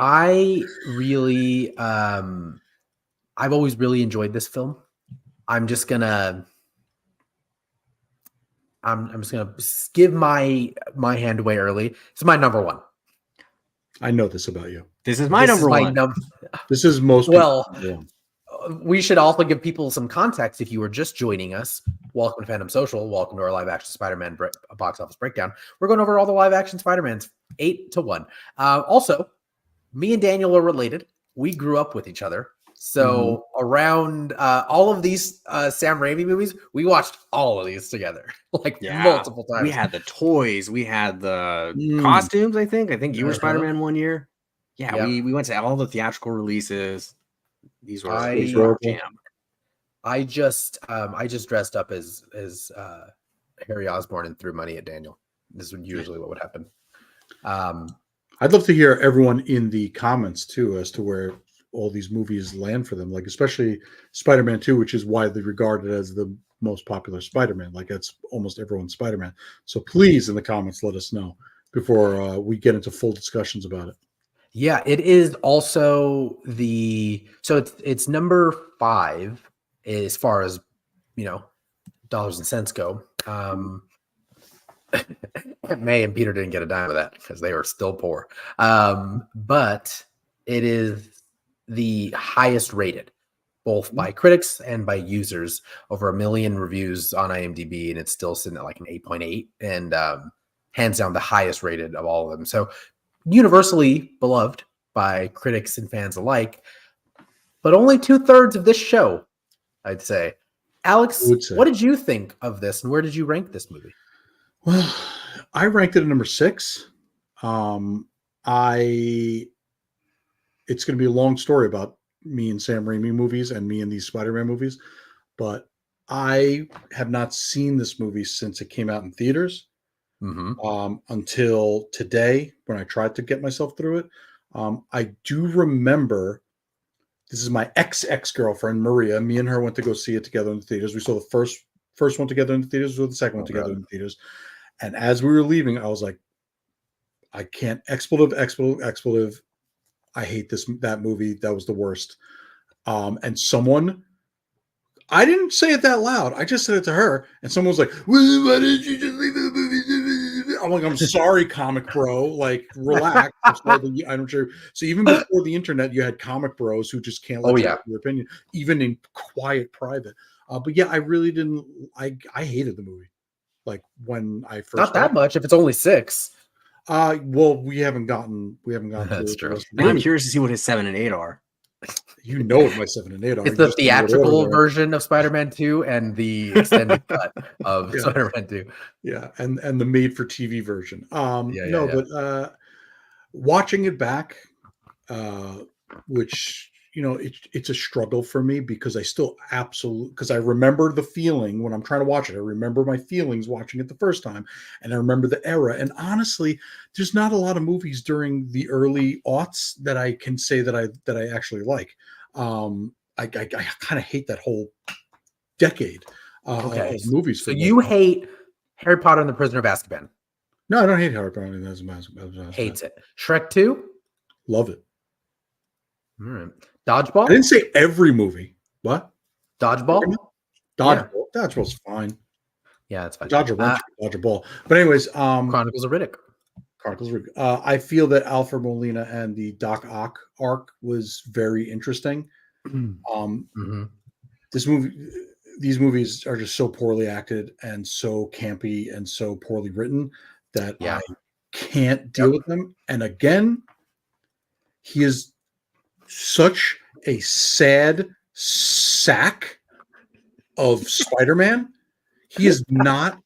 I really, I've always really enjoyed this film. I'm just gonna give my hand away early. It's my number one. I know this about you. This is my number one. This is most well. We should also give people some context. If you were just joining us, welcome to Phantom Social. Welcome to our live action Spider-Man box office breakdown. We're going over all the live action Spider-Mans 8-1. Also, me and Daniel are related. We grew up with each other. So around all of these Sam Raimi movies, we watched all of these together, multiple times. We had the toys, we had the costumes. I think you were Spider-Man one year. Yeah, we went to all the theatrical releases. These were jam. I just dressed up as Harry Osborn and threw money at Daniel. This is usually what would happen. I'd love to hear everyone in the comments too as to where all these movies land for them, like especially Spider-Man 2, which is widely regarded as the most popular Spider-Man. Like that's almost everyone's Spider-Man. So please in the comments let us know before we get into full discussions about it. Yeah, it is also it's number 5 as far as dollars and cents go. May and Peter didn't get a dime of that because they were still poor. But it is the highest rated, both by critics and by users. Over 1 million reviews on IMDb, and it's still sitting at like an 8.8, and hands down the highest rated of all of them. So universally beloved by critics and fans alike, but only 2/3 of this show, I'd say. Alex, what did you think of this, and where did you rank this movie? Well, I ranked it at number 6. It's going to be a long story about me and Sam Raimi movies and me and these Spider-Man movies, but I have not seen this movie since it came out in theaters. Until today when I tried to get myself through it. I do remember, this is my ex-girlfriend, Maria. Me and her went to go see it together in the theaters. We saw the first one together in the theaters, we saw the second one together in the theaters. And as we were leaving, I was like, I can't, expletive. I hate that movie. That was the worst. And someone, I didn't say it that loud. I just said it to her. And someone was like, well, why didn't you just leave the movie? I'm like, I'm sorry, comic bro. Like, relax. I'm sure. So even before the internet, you had comic bros who just can't let you have your opinion, even in quiet private. But yeah, I really didn't. I hated the movie. Like when I first. Not that much. If it's only 6. Well, we haven't gotten. That's true. Now I'm curious to see what his 7 and 8 are. You know what my 7 and 8 are. It's the theatrical version of Spider-Man 2 and the extended cut of Spider-Man 2. Yeah, and the made-for-TV version. But watching it back, which it's a struggle for me because I still because I remember the feeling when I'm trying to watch it. I remember my feelings watching it the first time, and I remember the era. And honestly, there's not a lot of movies during the early aughts that I can say that I actually like. I kind of hate that whole decade of movies. So you hate Harry Potter and the Prisoner of Azkaban? No, I don't hate Harry Potter and the Prisoner of Azkaban. Hates it. Shrek 2? Love it. All right. Dodgeball? I didn't say every movie. What? Dodgeball? Dodgeball. Yeah. Dodgeball's fine. Yeah, that's fine. Dodgeball. But anyways, Chronicles of Riddick. I feel that Alfred Molina and the Doc Ock arc was very interesting. these movies are just so poorly acted and so campy and so poorly written that I can't deal with them. And again, he is such a sad sack of Spider-Man. He is not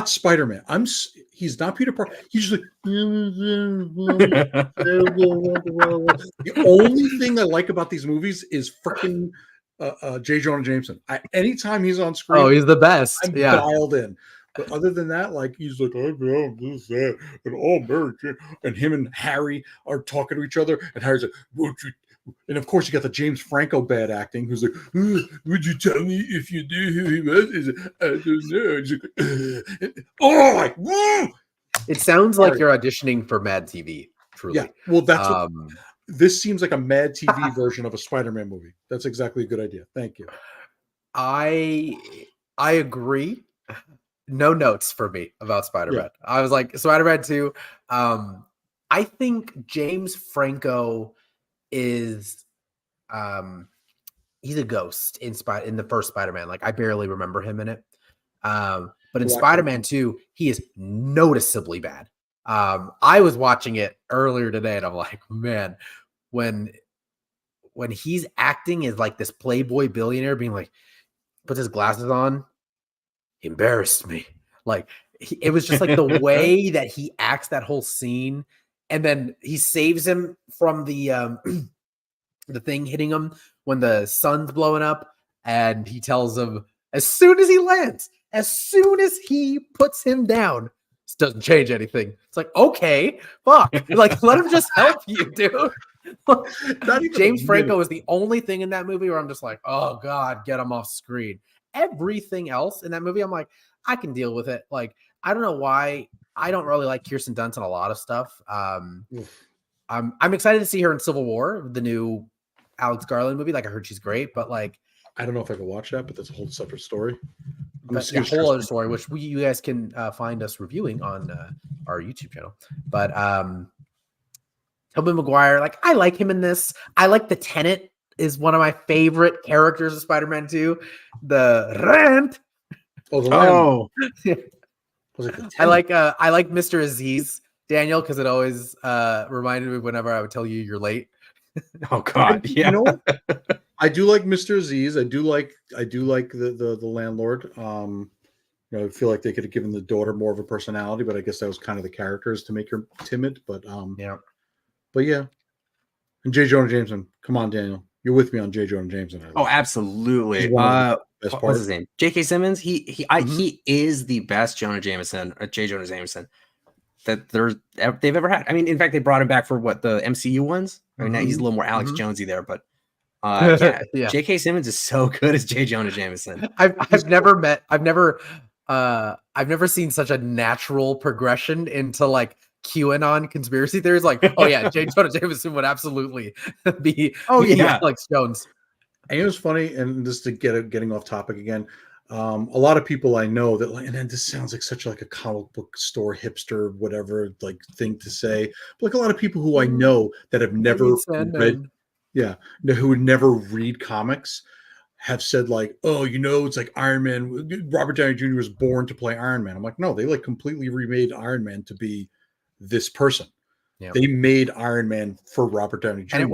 Spider-Man. He's not Peter Parker. He's just like the only thing I like about these movies is freaking J. Jonah Jameson. Anytime he's on screen, he's the best. I'm dialed in. But other than that, like he's like, I'm this, that, and all Mary Jane. And him and Harry are talking to each other, and Harry's like, won't you? And of course, you got the James Franco bad acting, who's like, would you tell me if you knew who he was? I don't know. He's like, it sounds like you're auditioning for Mad TV. Truly, yeah. Well, that's this seems like a Mad TV version of a Spider-Man movie. That's exactly a good idea. Thank you. I agree. No notes for me about Spider-Man. Yeah. I was like, Spider-Man 2. I think James Franco is he's a ghost in the first Spider-Man. Like I barely remember him in it. But in Spider-Man 2, he is noticeably bad. I was watching it earlier today and I'm like, man, when he's acting as like this playboy billionaire being like, puts his glasses on, he embarrassed me. Like it was just like the way that he acts that whole scene. And then he saves him from the thing hitting him when the sun's blowing up. And he tells him as soon as he lands, as soon as he puts him down, this doesn't change anything. It's like, okay, fuck. Like, let him just help you, dude. James Franco is the only thing in that movie where I'm just like, oh God, get him off screen. Everything else in that movie, I'm like, I can deal with it. Like, I don't know why. I don't really like Kirsten Dunst in a lot of stuff. I'm excited to see her in Civil War, the new Alex Garland movie. Like, I heard she's great, but like, I don't know if I can watch that, but that's a whole separate story. That's a whole other story, which you guys can find us reviewing on our YouTube channel. But Tobey Maguire, like, I like him in this. I like the Tenet is one of my favorite characters of Spider-Man 2. The rent. Oh, the land. Yeah. I like Mr. Aziz, Daniel, because it always reminded me whenever I would tell you you're late. Oh God, yeah. You know, I do like Mr. Aziz. I do like the landlord. I feel like they could have given the daughter more of a personality, but I guess that was kind of the characters to make her timid. But yeah. And J. Jonah Jameson, come on, Daniel, you're with me on J. Jonah Jameson. Oh, absolutely. What's his name? J.K. Simmons. He is the best Jonah Jameson, J. Jonah Jameson that they've ever had. I mean, in fact, they brought him back for the MCU ones. I mean, now he's a little more Alex Jonesy there, but J.K. Simmons is so good as J. Jonah Jameson. I've never seen such a natural progression into like QAnon conspiracy theories. Like, oh yeah, J. Jonah Jameson would absolutely be Alex Jones. And it was funny, and just to getting off topic again, a lot of people I know that, and then this sounds like such like a comic book store hipster, whatever, like thing to say. But like a lot of people who I know that have never read, who would never read comics, have said like, oh, it's like Iron Man. Robert Downey Jr. was born to play Iron Man. I'm like, no, they like completely remade Iron Man to be this person. Yeah. They made Iron Man for Robert Downey Jr. And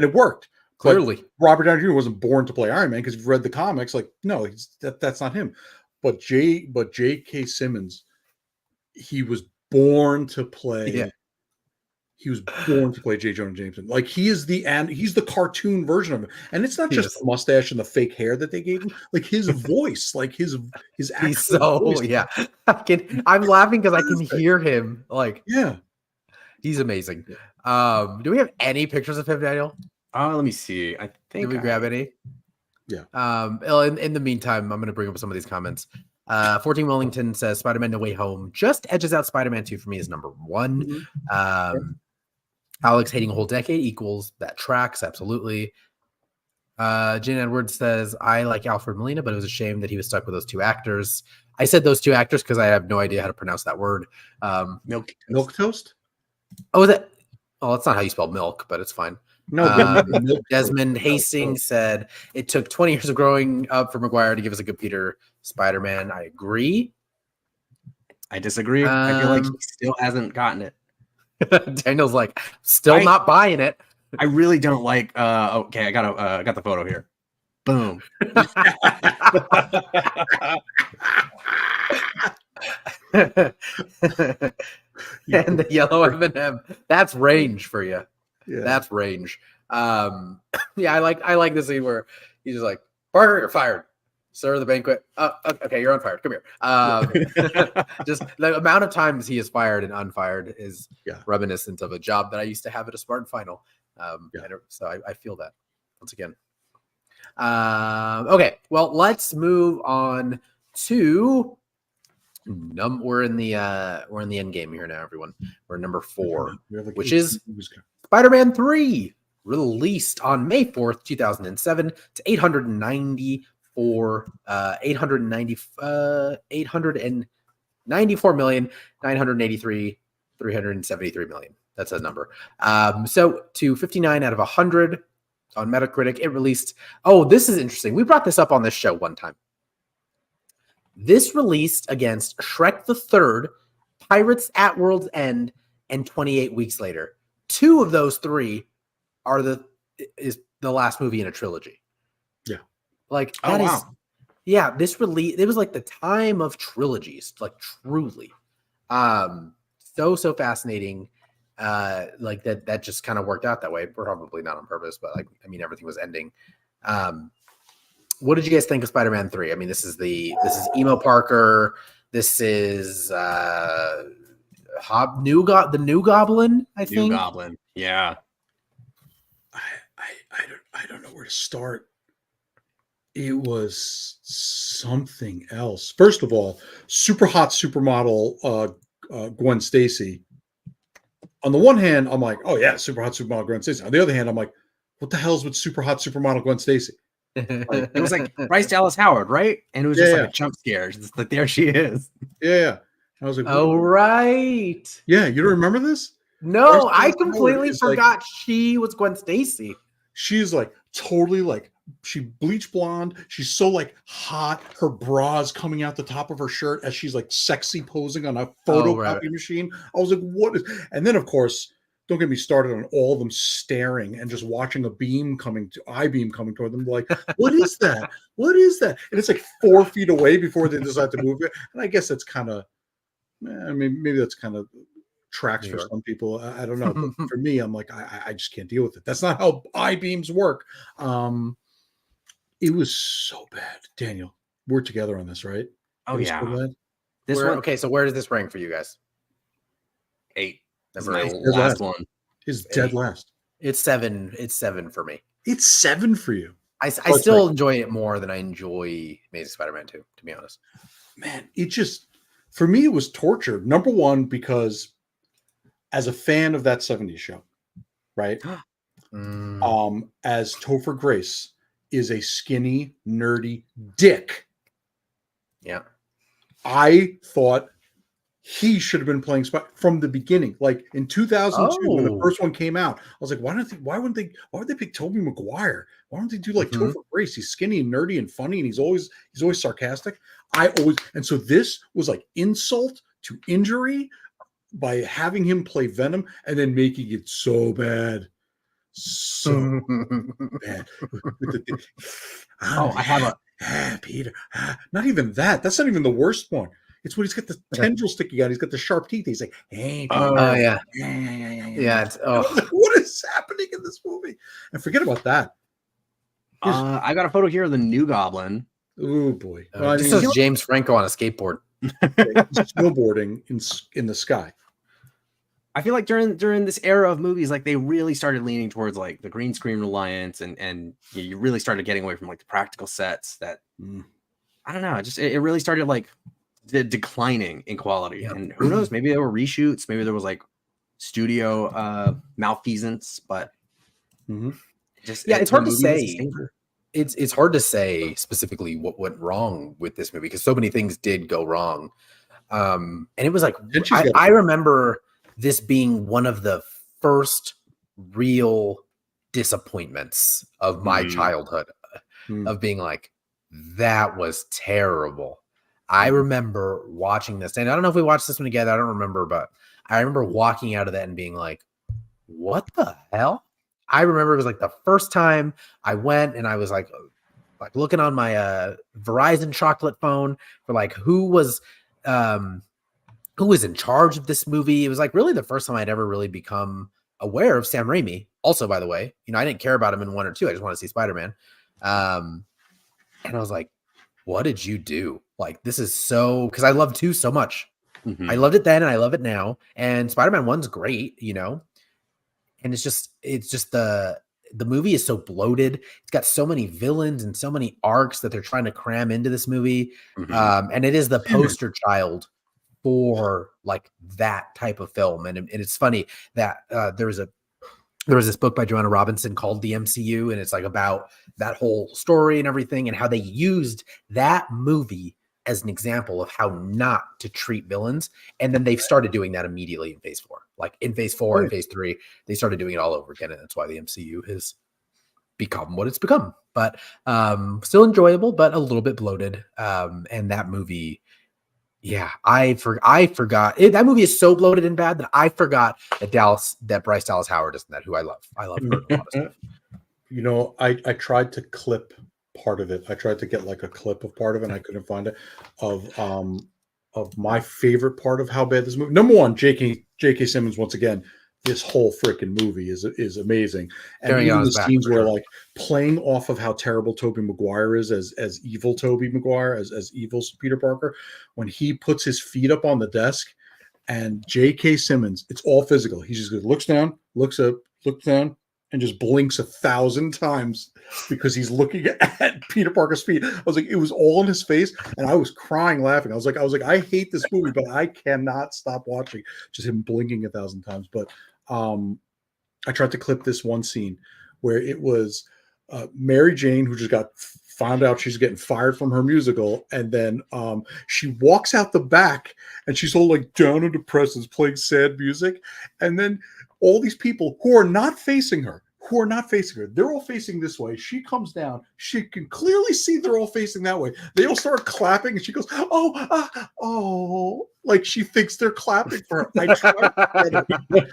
it worked. Clearly, but Robert Downey Jr. wasn't born to play Iron Man because if you've read the comics, like, no, that's not him. But J.K. Simmons, he was born to play. Yeah. He was born to play J. Jonah Jameson. Like he's the cartoon version of him, and it's not just the mustache and the fake hair that they gave him. Like his voice, like his he's so voice. Yeah. I'm laughing because I can hear him. Like he's amazing. Do we have any pictures of him, Daniel? Let me see. I think. Did we grab any? Yeah. In the meantime, I'm going to bring up some of these comments. 14 Wellington says Spider-Man No Way Home just edges out Spider-Man 2 for me as number one. Alex hating a whole decade equals that tracks. Absolutely. Jane Edwards says, I like Alfred Molina, but it was a shame that he was stuck with those two actors. I said those two actors because I have no idea how to pronounce that word. Milk toast? Oh, is that? Oh, that's not how you spell milk, but it's fine. No, Desmond Hastings said it took 20 years of growing up for Maguire to give us a good Peter Spider-Man. I agree. I disagree. I feel like he still hasn't gotten it. Daniel's like, still not buying it. I really don't like. Okay, I got the photo here. Boom. And the yellow M&M. That's range for you. Yeah. That's range. Yeah, I like this scene where he's just like, Parker, you're fired. Sir, the banquet. Okay, you're unfired. Come here. Just the amount of times he is fired and unfired is reminiscent of a job that I used to have at a Spartan Final. So I feel that once again. Okay, well, let's move on to we're in the end game here now, everyone. We're number 4, which is Spider-Man 3, released on May 4th, 2007 to 894,983,373 million. That's a number. So to 59 out of 100 on Metacritic, it released. Oh, this is interesting. We brought this up on this show one time. This released against Shrek the Third, Pirates at World's End, and 28 Weeks Later. 2 of those 3 are the last movie in a trilogy. Yeah. Like that is. Yeah, this release, it was like the time of trilogies, like truly. So fascinating. Like that just kind of worked out that way. Probably not on purpose, but like, I mean, everything was ending. What did you guys think of Spider-Man 3? I mean, this is Emo Parker. This is the New Goblin, I think. New Goblin. Yeah. I don't know where to start. It was something else. First of all, super hot supermodel Gwen Stacy. On the one hand, I'm like, oh yeah, super hot supermodel Gwen Stacy. On the other hand, I'm like, what the hell's with super hot supermodel Gwen Stacy? Like, it was like Bryce Dallas Howard, right? And it was just like a jump scare. It's like, there she is. Yeah. I was like, oh, right. Yeah, you don't remember this? No, I completely forgot she was Gwen Stacy. She's like totally like, she bleach blonde. She's so like hot. Her bra's coming out the top of her shirt as she's like sexy posing on a photocopy machine. I was like, what is? And then of course, don't get me started on all of them staring and just watching I-beam coming toward them. Like, what is that? What is that? And it's like 4 feet away before they decide to move it. And I guess that's kind of, I mean, maybe that's kind of tracks for some people. I don't know. But for me, I'm like, I just can't deal with it. That's not how I-beams work. It was so bad. Daniel, we're together on this, right? Oh, yeah. Okay, so where does this rank for you guys? 8. That's my last one. Is dead last. It's 7. It's 7 for me. It's 7 for you. I still enjoy it more than I enjoy Amazing Spider-Man 2, to be honest. Man, it just, for me, it was torture. Number one, because as a fan of that 70s show, right? As Topher Grace is a skinny, nerdy dick. Yeah. I thought he should have been playing from the beginning. Like in 2002, when the first one came out, I was like, why would they pick Tobey Maguire? Why don't they do like Topher Grace? He's skinny and nerdy and funny, and he's always sarcastic. And so this was like insult to injury by having him play Venom and then making it so bad. So bad. I have Peter. Not even that. That's not even the worst one. It's when he's got the tendril sticking out. He's got the sharp teeth. He's like, hey, Peter. Yeah. What is happening in this movie? And forget about that. I got a photo here of the New Goblin. Oh boy! This is James Franco on a skateboard, snowboarding in the sky. I feel like during this era of movies, like they really started leaning towards like the green screen reliance, and you really started getting away from like the practical sets. That I don't know, it really started like declining in quality. Yep. And who knows? Maybe there were reshoots. Maybe there was like studio malfeasance. But it's hard to say. It's hard to say specifically what went wrong with this movie because so many things did go wrong. And it was like I remember this being one of the first real disappointments of my childhood of being like, that was terrible. I remember watching this, and I don't know if we watched this one together. I don't remember, but I remember walking out of that and being like, what the hell? I remember it was like the first time I went and I was like looking on my Verizon chocolate phone for like who was in charge of this movie. It was like really the first time I'd ever really become aware of Sam Raimi. Also, by the way, I didn't care about him in 1 or 2. I just want to see Spider-Man. And I was like, what did you do? Like, this is so, because I love 2 so much. I loved it then and I love it now. And Spider-Man 1's great, and it's just the movie is so bloated. It's got so many villains and so many arcs that they're trying to cram into this movie. And it is the poster child for like that type of film. And it's funny that there was this book by Joanna Robinson called The MCU, and it's like about that whole story and everything and how they used that movie as an example of how not to treat villains. And then they've started doing that immediately in phase 4. Like in phase 4 and phase 3, they started doing it all over again. And that's why the MCU has become what it's become. But still enjoyable, but a little bit bloated. And that movie, I forgot. That movie is so bloated and bad that I forgot that Bryce Dallas Howard is in that, who I love. I love her in a lot of stuff. I tried to clip part of it. I tried to get like a clip of part of it and I couldn't find it of my favorite part of how bad this movie. Number one, J.K. Simmons, once again, this whole freaking movie is amazing. And even the scenes where like playing off of how terrible Tobey Maguire is as evil Tobey Maguire, as evil Peter Parker, when he puts his feet up on the desk and J.K. Simmons, it's all physical. He just looks down, looks up, looks down, and just blinks 1,000 times because he's looking at Peter Parker's feet. I was like, it was all in his face, and I was crying, laughing. I was like, I hate this movie, but I cannot stop watching just him blinking 1,000 times. But I tried to clip this one scene where it was Mary Jane, who just found out she's getting fired from her musical, and then she walks out the back, and she's all like down and depressed, and playing sad music, and then all these people who are not facing her, they're all facing this way. She comes down. She can clearly see they're all facing that way. They all start clapping, and she goes, oh, like she thinks they're clapping for her. I tried to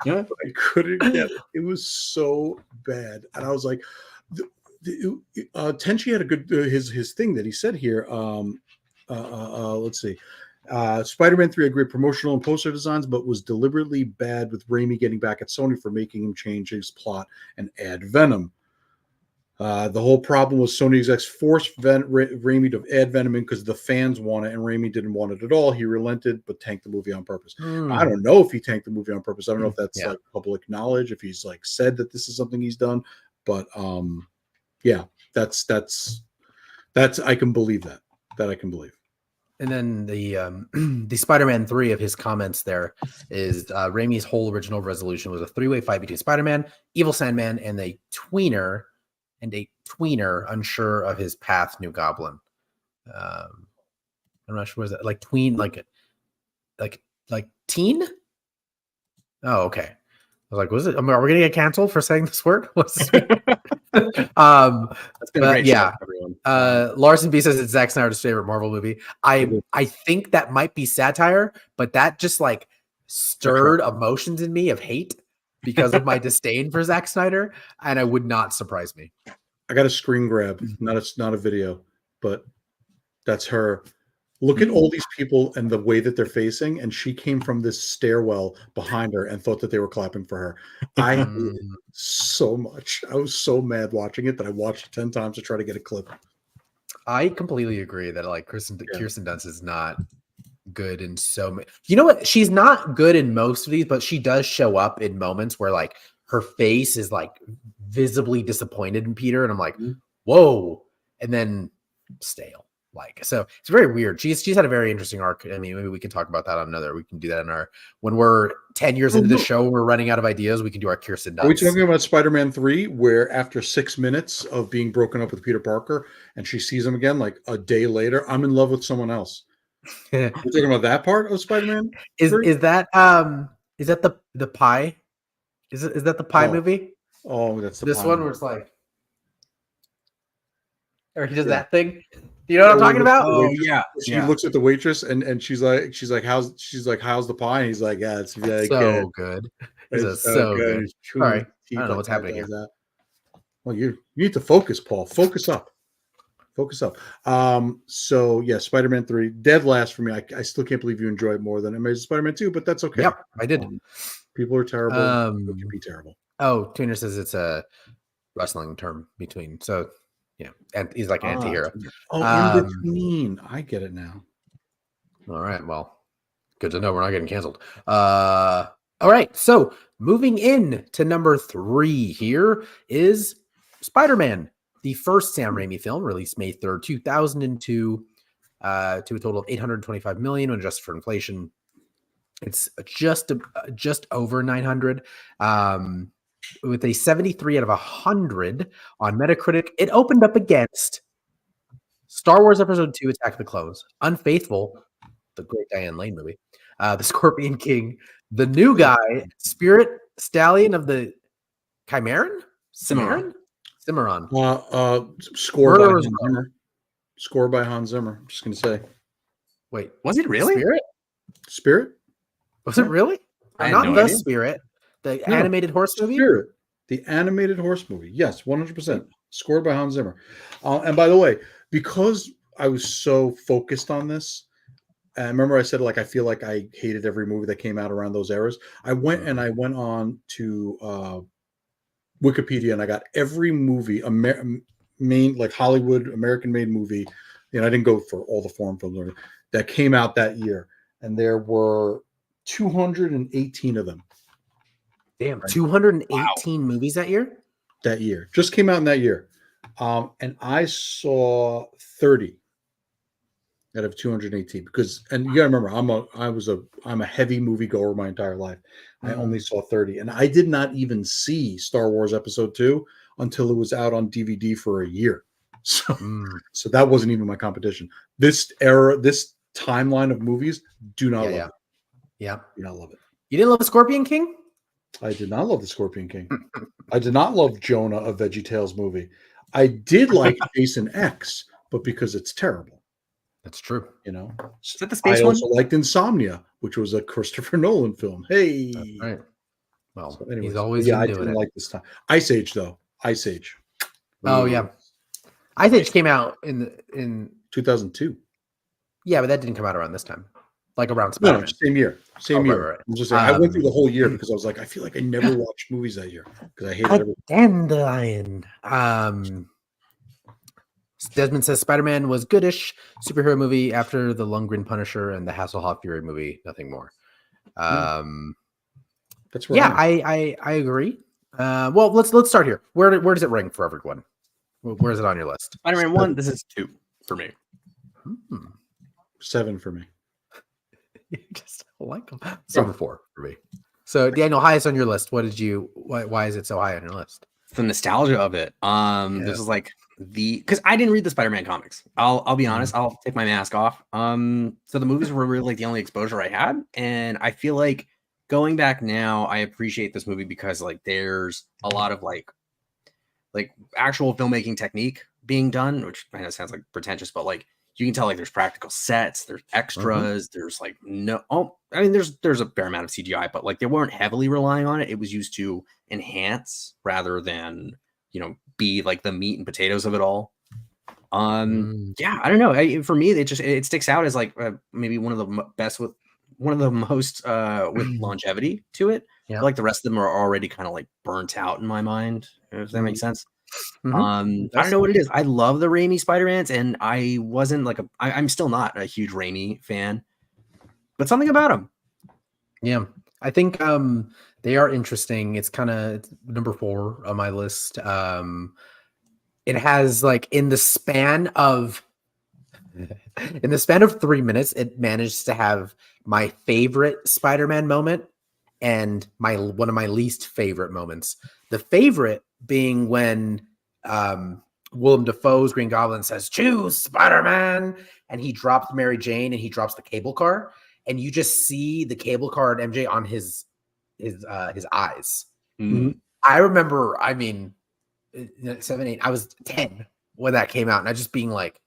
get it, but I couldn't get it. It was so bad. And I was like, Tenchi had a good, his thing that he said here. Let's see. Spider-Man 3 had great promotional and poster designs, but was deliberately bad with Raimi getting back at Sony for making him change his plot and add Venom. The whole problem was Sony execs forced Raimi to add Venom in because the fans want it, and Raimi didn't want it at all. He relented, but tanked the movie on purpose. I don't know if he tanked the movie on purpose. I don't know if that's like public knowledge, if he's like said that this is something he's done, but that's I can believe that. That I can believe. And then the Spider-Man 3 of his comments there is Raimi's whole original resolution was a 3-way fight between Spider-Man, Evil Sandman, and a tweener unsure of his path, New Goblin. I'm not sure, was that like tween, like teen? Oh, okay. I was like, was it? Are we gonna get canceled for saying this word? What's this? That's been a great show, everyone. Larson B says it's Zack Snyder's favorite Marvel movie. I think that might be satire, but that just like stirred emotions in me of hate because of my disdain for Zack Snyder, and it would not surprise me. I got a screen grab, not a video, but that's her. Look at all these people and the way that they're facing, and she came from this stairwell behind her and thought that they were clapping for her. I hated it so much. I was so mad watching it that I watched it 10 times to try to get a clip. I completely agree that like Kirsten Dunst is not good in so many. You know what? She's not good in most of these, but she does show up in moments where like her face is like visibly disappointed in Peter, and I'm like, whoa, and then stale. Like, so it's very weird. She's had a very interesting arc. I mean, maybe we can talk about that on another. We can do that in our, when we're 10 years into the show, we're running out of ideas. We can do our Kirsten Dunst. Are we talking about Spider-Man 3, where after 6 minutes of being broken up with Peter Parker and she sees him again like a day later, I'm in love with someone else? We're talking about that part of Spider-Man 3? Is that the pie? Is that the pie movie? Oh, that's the This pine. one where it's like, or he does that thing. Do you know what I'm talking about? Oh yeah, She looks at the waitress and she's like how's the pie? And he's like, yeah, it's very so good. It's so good. He's All right, I don't know what's happening here. Well, you need to focus, Paul. Focus up. So yeah, Spider-Man 3, dead last for me. I still can't believe you enjoy it more than Amazing Spider-Man 2, but that's okay. Yep, I did. People are terrible. It can be terrible. Oh, Tuner says it's a wrestling term between. So yeah, and he's like an anti-hero. In between. I get it now. All right. Well, good to know we're not getting canceled. All right. So moving in to number 3 here is Spider-Man, the first Sam Raimi film, released May 3rd, 2002, to a total of $825 million when adjusted for inflation. It's just over 900, with a 73 out of 100 on Metacritic. It opened up against Star Wars Episode 2: Attack of the Clones, Unfaithful, the great Diane Lane movie, The Scorpion King, The New Guy, Spirit Stallion of the Cimarron? Cimarron. Score by Hans Zimmer. Score by Hans Zimmer. I'm just gonna say. Wait, was it really? Spirit? Was it really? Not no the idea. Spirit, the animated horse movie. Spirit, the animated horse movie. Yes, 100%. Scored by Hans Zimmer. And by the way, because I was so focused on this, I remember I said I feel like I hated every movie that came out around those eras. I went on to Wikipedia and I got every movie, Hollywood American-made movie. I didn't go for all the foreign films that came out that year, and there were 218 of them. Damn, 218 movies that year? That year. Just came out in that year. And I saw 30 out of 218 and you gotta remember, I'm a heavy movie goer my entire life. I only saw 30, and I did not even see Star Wars Episode 2 until it was out on DVD for a year. So that wasn't even my competition. This timeline of movies, do not love it. Yeah. Do not love it. You didn't love The Scorpion King? I did not love The Scorpion King. I did not love Jonah, a VeggieTales movie. I did like Jason X, but because it's terrible. That's true. Is that the space I one? also liked Insomnia, which was a Christopher Nolan film. Hey. That's right. Well, So anyways, he's always I doing didn't it. like this time. Ice Age, though. Ice Age. Oh, yeah. Ice Age came out in 2002. Yeah, but that didn't come out around this time. Like around Spider-Man. No, same year. Same year. Right. I'm just saying, I went through the whole year because I was like, I feel like I never watched movies that year because I hated everything. Dandelion. Desmond says Spider-Man was goodish superhero movie after the Lundgren Punisher and the Hasselhoff Fury movie. Nothing more. That's right. I agree. Well, let's start here. Where does it rank for everyone? Where is it on your list? Spider-Man 1. This is 2 for me. 7 for me. You just don't like them. It's number 4 for me. So Daniel, highest on your list. Why is it so high on your list? The nostalgia of it. This is like because I didn't read the Spider-Man comics. I'll be honest. I'll take my mask off. So the movies were really like the only exposure I had, and I feel like going back now, I appreciate this movie because like there's a lot of like actual filmmaking technique being done, which kind of sounds like pretentious, but like you can tell like there's practical sets, there's extras, there's like there's a fair amount of CGI, but like they weren't heavily relying on it. It was used to enhance rather than be like the meat and potatoes of it all. Yeah, I don't know. For me, it sticks out as like maybe one of the best with one of the most with longevity to it. Yeah. Like the rest of them are already kind of like burnt out in my mind, if that makes sense. I don't know what it is. I love the Raimi Spider-Mans, and I wasn't like I'm still not a huge Raimi fan, but something about them. Yeah, I think they are interesting. It's kind of number 4 on my list. It has like in the span of 3 minutes, it managed to have my favorite Spider-Man moment and one of my least favorite moments. The favorite being when Willem Dafoe's Green Goblin says, "Choose Spider-Man," and he drops Mary Jane and he drops the cable car, and you just see the cable car and MJ on his eyes. I remember, I mean, 7, 8, I was 10 when that came out, and I just being like,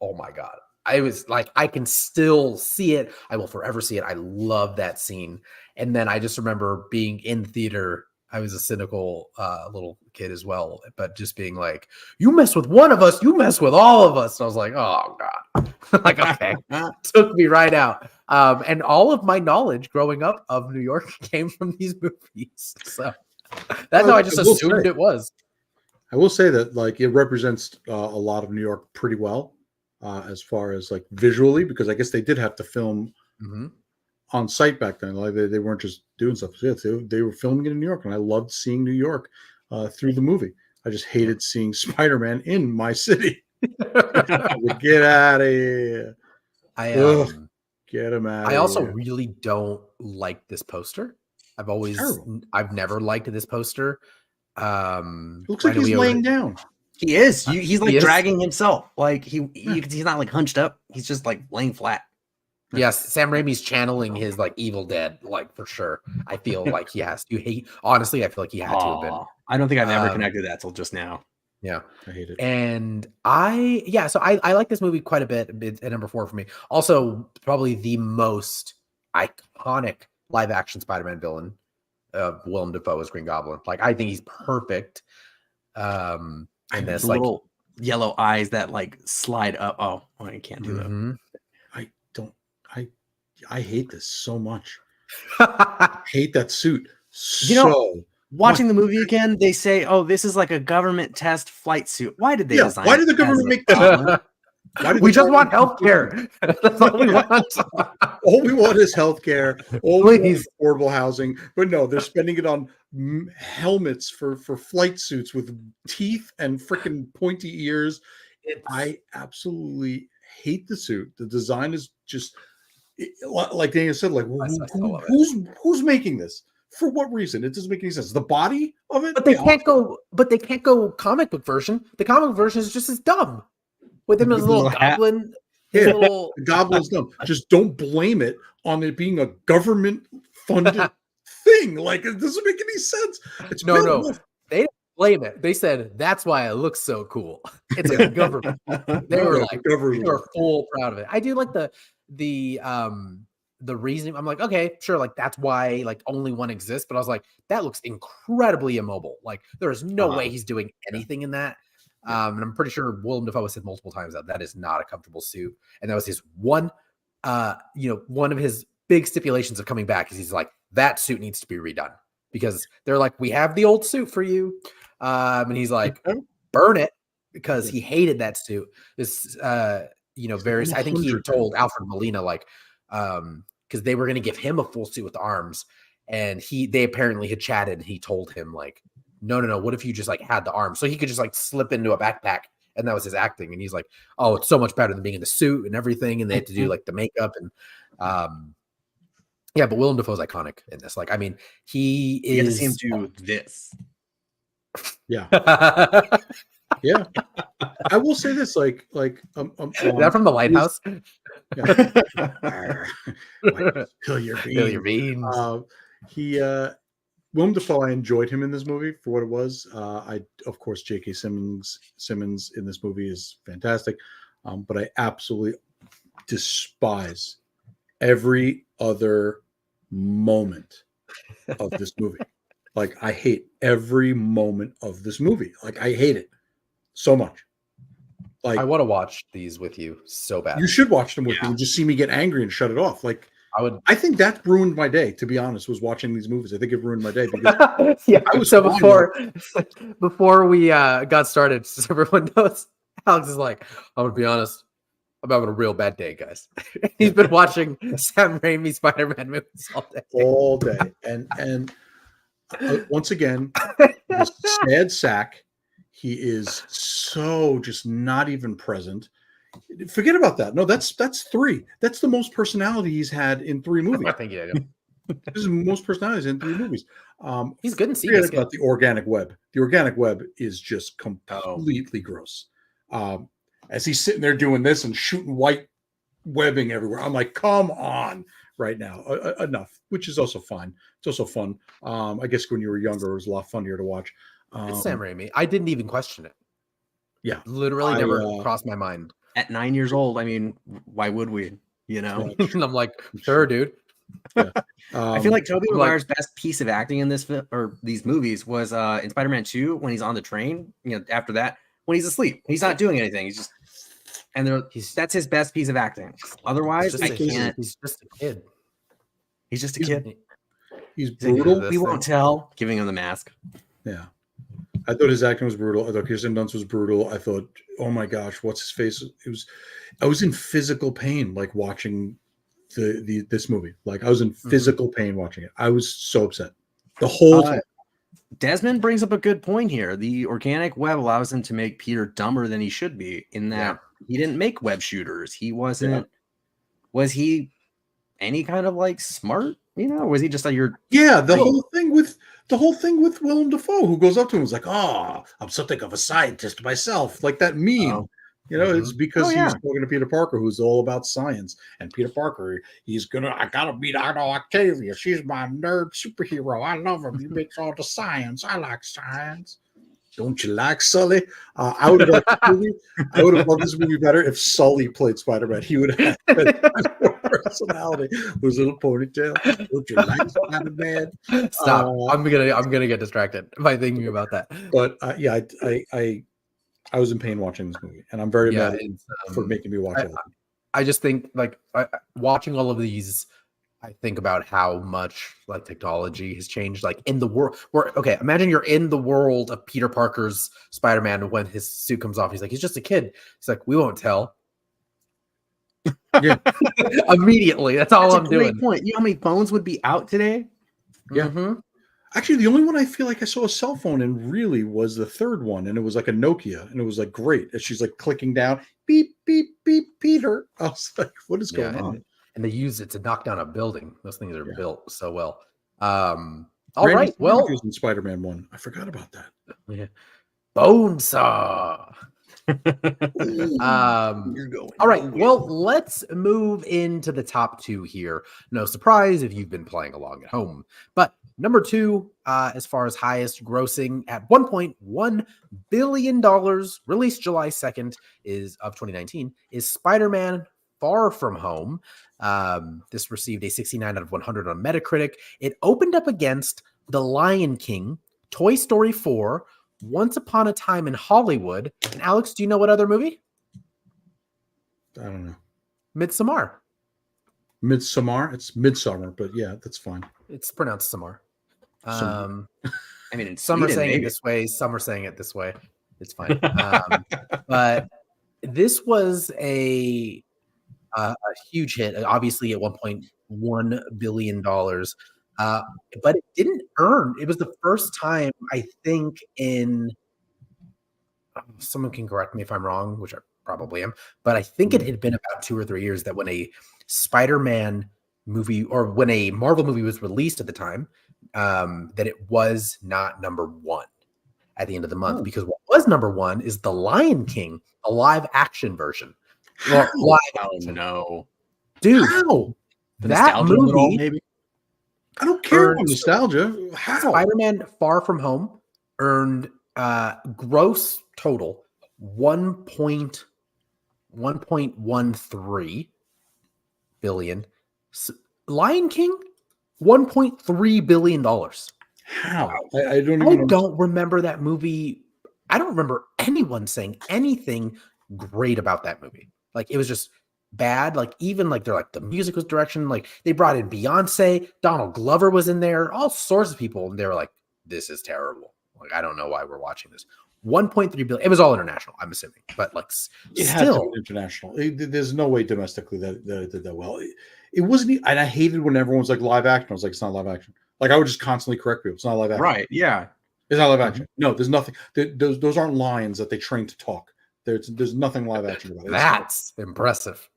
oh my God. I was like, I can still see it. I will forever see it. I love that scene. And then I just remember being in theater. I was a cynical little kid as well, but just being like, you mess with one of us, you mess with all of us. And I was like, oh God. Like, okay. Took me right out. And all of my knowledge growing up of New York came from these movies. So that's how I just assumed it was. I will say that like it represents a lot of New York pretty well. As far as like visually, because I guess they did have to film on site back then. Like they weren't just doing stuff. They were filming it in New York, and I loved seeing New York through the movie. I just hated seeing Spider-Man in my city. Get out of here! Get him out. I also really don't like this poster. I've never liked this poster. Looks like he's laying down. He is. He's like dragging himself. Like he's not like hunched up. He's just like laying flat. Yes, Sam Raimi's channeling his like Evil Dead, like for sure. I feel like he has to. Honestly, I feel like he had to have been. I don't think I've ever connected that till just now. Yeah, I hate it. And so I like this movie quite a bit. It's at number 4 for me. Also, probably the most iconic live action Spider-Man villain, Willem Dafoe as Green Goblin. Like I think he's perfect. And this like little yellow eyes that like slide up. Oh, I can't do that. I hate this so much. I hate that suit. Watching the movie again, they say, "Oh, this is like a government test flight suit." Why did they design? Why did the government make that? We just want healthcare. That's all we want. All we want is healthcare. All we want is affordable housing. But no, they're spending it on helmets for flight suits with teeth and freaking pointy ears. I absolutely hate the suit. The design is just like Daniel said. Like, who's making this? For what reason? It doesn't make any sense. The body of it, but they can't go. But they can't go comic book version. The comic book version is just as dumb. With him as a little goblin. The goblin's dumb. Just don't blame it on it being a government-funded thing. Like, it doesn't make any sense. It's no. They didn't blame it. They said, that's why it looks so cool. It's a government. They were like, they were full proud of it. I do like the reasoning. I'm like, okay, sure. Like, that's why like only one exists. But I was like, that looks incredibly immobile. Like, there is no way he's doing anything in that. And I'm pretty sure Willem Dafoe said multiple times that is not a comfortable suit. And that was his one of his big stipulations of coming back is he's like, that suit needs to be redone because they're like, we have the old suit for you. And he's like, burn it because he hated that suit. This, I think he told Alfred Molina, like, because they were going to give him a full suit with arms. And they apparently had chatted. And he told him like, no. What if you just like had the arm so he could just like slip into a backpack and that was his acting? And he's like, oh, it's so much better than being in the suit and everything. And they had to do like the makeup and but Willem Dafoe's iconic in this. Like, I mean, he is. You get to see him do this. Yeah. Yeah. I will say this, like is that from the Lighthouse? Kill your beans. Willem Dafoe, I enjoyed him in this movie for what it was. Of course, J.K. Simmons in this movie is fantastic, but I absolutely despise every other moment of this movie. Like, I hate every moment of this movie. Like, I hate it so much. Like, I want to watch these with you so bad. You should watch them with me and just see me get angry and shut it off. Like, I think that ruined my day, to be honest, was watching these movies. I think it ruined my day because before we got started, so everyone knows, Alex is like, I'm gonna be honest, I'm having a real bad day, guys. He's been watching Sam Raimi Spider-Man movies all day. And once again, this sad sack. He is so just not even present. Forget about that. No, that's 3. That's the most personality he's had in 3 movies. I think this is the most personalities in 3 movies. He's good in Forget about the organic web. The organic web is just completely gross. As he's sitting there doing this and shooting white webbing everywhere. I'm like, come on, right now, enough. Which is also fine. It's also fun. I guess when you were younger, it was a lot funnier to watch. It's Sam Raimi. I didn't even question it. Yeah, literally never crossed my mind. At 9 years old, I mean, why would we? You know, and I'm like, sure, dude. Yeah. I feel like Tobey Maguire's best piece of acting in this film or these movies was in Spider-Man 2 when he's on the train. You know, after that, when he's asleep, he's not doing anything. He's just that's his best piece of acting. Otherwise, I can't. He's just a kid. He's just a kid. He's brutal. We won't tell. Giving him the mask. Yeah. I thought his acting was brutal. I thought Kirsten Dunst was brutal. I thought, oh my gosh, what's his face? I was in physical pain, like watching this movie. Like I was in physical pain watching it. I was so upset the whole time. Desmond brings up a good point here. The organic web allows him to make Peter dumber than he should be in that he didn't make web shooters. He wasn't, was he any kind of like smart? You know, or was he just like the whole thing with Willem Dafoe, who goes up to him and is like, "Oh, I'm something of a scientist myself," like that meme. Oh. You know, it's because he's talking to Peter Parker, who's all about science. And Peter Parker, I gotta meet Otto Octavia. She's my nerd superhero. I love her. He makes all the science. I like science. Don't you like Sully? I would have loved this movie. I would have loved this movie better if Sully played Spider-Man. He would have had more personality with his little ponytail. Don't you like Spider-Man? Stop. I'm gonna get distracted by thinking about that. But I was in pain watching this movie, and I'm very mad for making me watch it. I just think like watching all of these, I think about how much like technology has changed, like in the world. Imagine you're in the world of Peter Parker's Spider-Man when his suit comes off. He's like, he's just a kid. He's like, we won't tell. Yeah, immediately. That's all I'm doing. Great point. You know how many phones would be out today? Yeah. Mm-hmm. Actually, the only one I feel like I saw a cell phone in really was the third one, and it was like a Nokia, and it was like great. And she's like clicking down, beep, beep, beep, Peter. I was like, what is going on? And they use it to knock down a building. Those things are built so well. All right. Well, in Spider-Man 1. I forgot about that. Yeah. Bonesaw. You're going. All right. Well, let's move into the top two here. No surprise if you've been playing along at home. But number two, as far as highest grossing at $1.1 billion, released July 2nd of 2019, is Spider-Man Far From Home. This received a 69 out of 100 on Metacritic. It opened up against The Lion King, Toy Story 4, Once Upon a Time in Hollywood. And Alex, do you know what other movie? I don't know. Midsommar. Midsommar? It's Midsummer, but yeah, that's fine. It's pronounced Samar. I mean, some are saying it this way, some are saying it this way. It's fine. But this was a huge hit, obviously at $1.1 billion. But it didn't earn. It was the first time, I think, in someone can correct me if I'm wrong, which I probably am, but I think it had been about 2 or 3 years that when a Spider-Man movie or when a Marvel movie was released at the time, that it was not number one at the end of the month, because what was number one is The Lion King, a live action version. Well, no, dude, how? That movie, maybe. I don't care about nostalgia. How? Spider-Man Far From Home earned gross total 1.13 billion. Lion King, $1.3 billion. How? I don't remember that movie. I don't remember anyone saying anything great about that movie. Like, it was just bad. Like, even like, they're like, the music was direction. Like, they brought in Beyonce, Donald Glover was in there, all sorts of people. And they were like, this is terrible. Like, I don't know why we're watching this. 1.3 billion. It was all international, I'm assuming, but like, it had to be international. There's no way domestically that it did that well. It wasn't, and I hated when everyone was like live action. I was like, it's not live action. Like, I would just constantly correct people. It's not live action. Right? Yeah, it's not live action. No, there's nothing. Those aren't lions that they train to talk. There's nothing live action about it. That's impressive.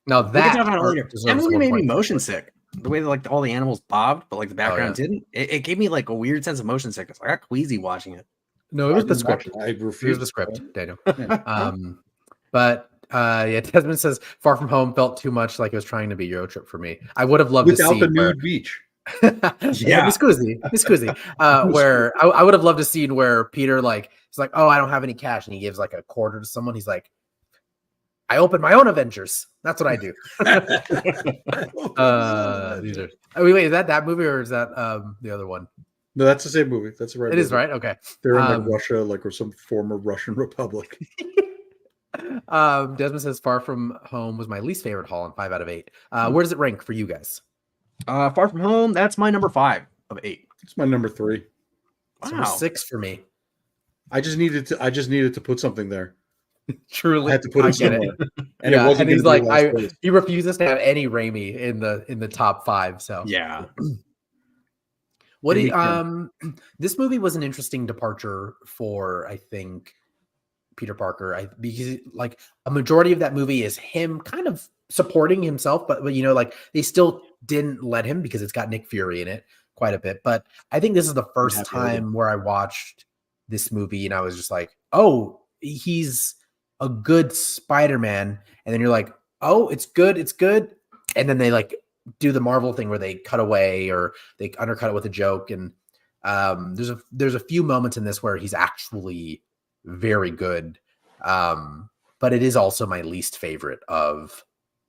Now that movie made me motion sick. The way that like all the animals bobbed, but like the background didn't. It gave me like a weird sense of motion sickness. I got queasy watching it. No, it was the script. I refused the script, Daniel. But Desmond says Far From Home felt too much like it was trying to be Euro Trip for me. I would have loved Without to see the nude beach. Yeah. Miss Cusi. Where I would have loved a scene where Peter he's like, oh, I don't have any cash, and he gives like a quarter to someone. He's like, I open my own Avengers. That's what I do. Wait, is that movie or is that the other one? No, that's the same movie. That's the right. It is right. Okay. They're in Russia, or some former Russian republic. Desmond says Far From Home was my least favorite Holland, 5 out of 8. Where does it rank for you guys? Far From Home, that's my number 5 of 8. It's my number 3. Wow. 6 for me. I just needed to put something there. Truly, I had to put it somewhere. And it wasn't. And he's like, he refuses to have any Raimi in the top 5. So yeah. What do you, this movie was an interesting departure for, I think, Peter Parker. Because like a majority of that movie is him kind of supporting himself, but you know, like they still didn't let him because it's got Nick Fury in it quite a bit. But I think this is the first time where I watched this movie and I was just like, oh, he's a good Spider-Man. And then you're like, oh, it's good. And then they like do the Marvel thing where they cut away or they undercut it with a joke. And there's a few moments in this where he's actually very good. But it is also my least favorite of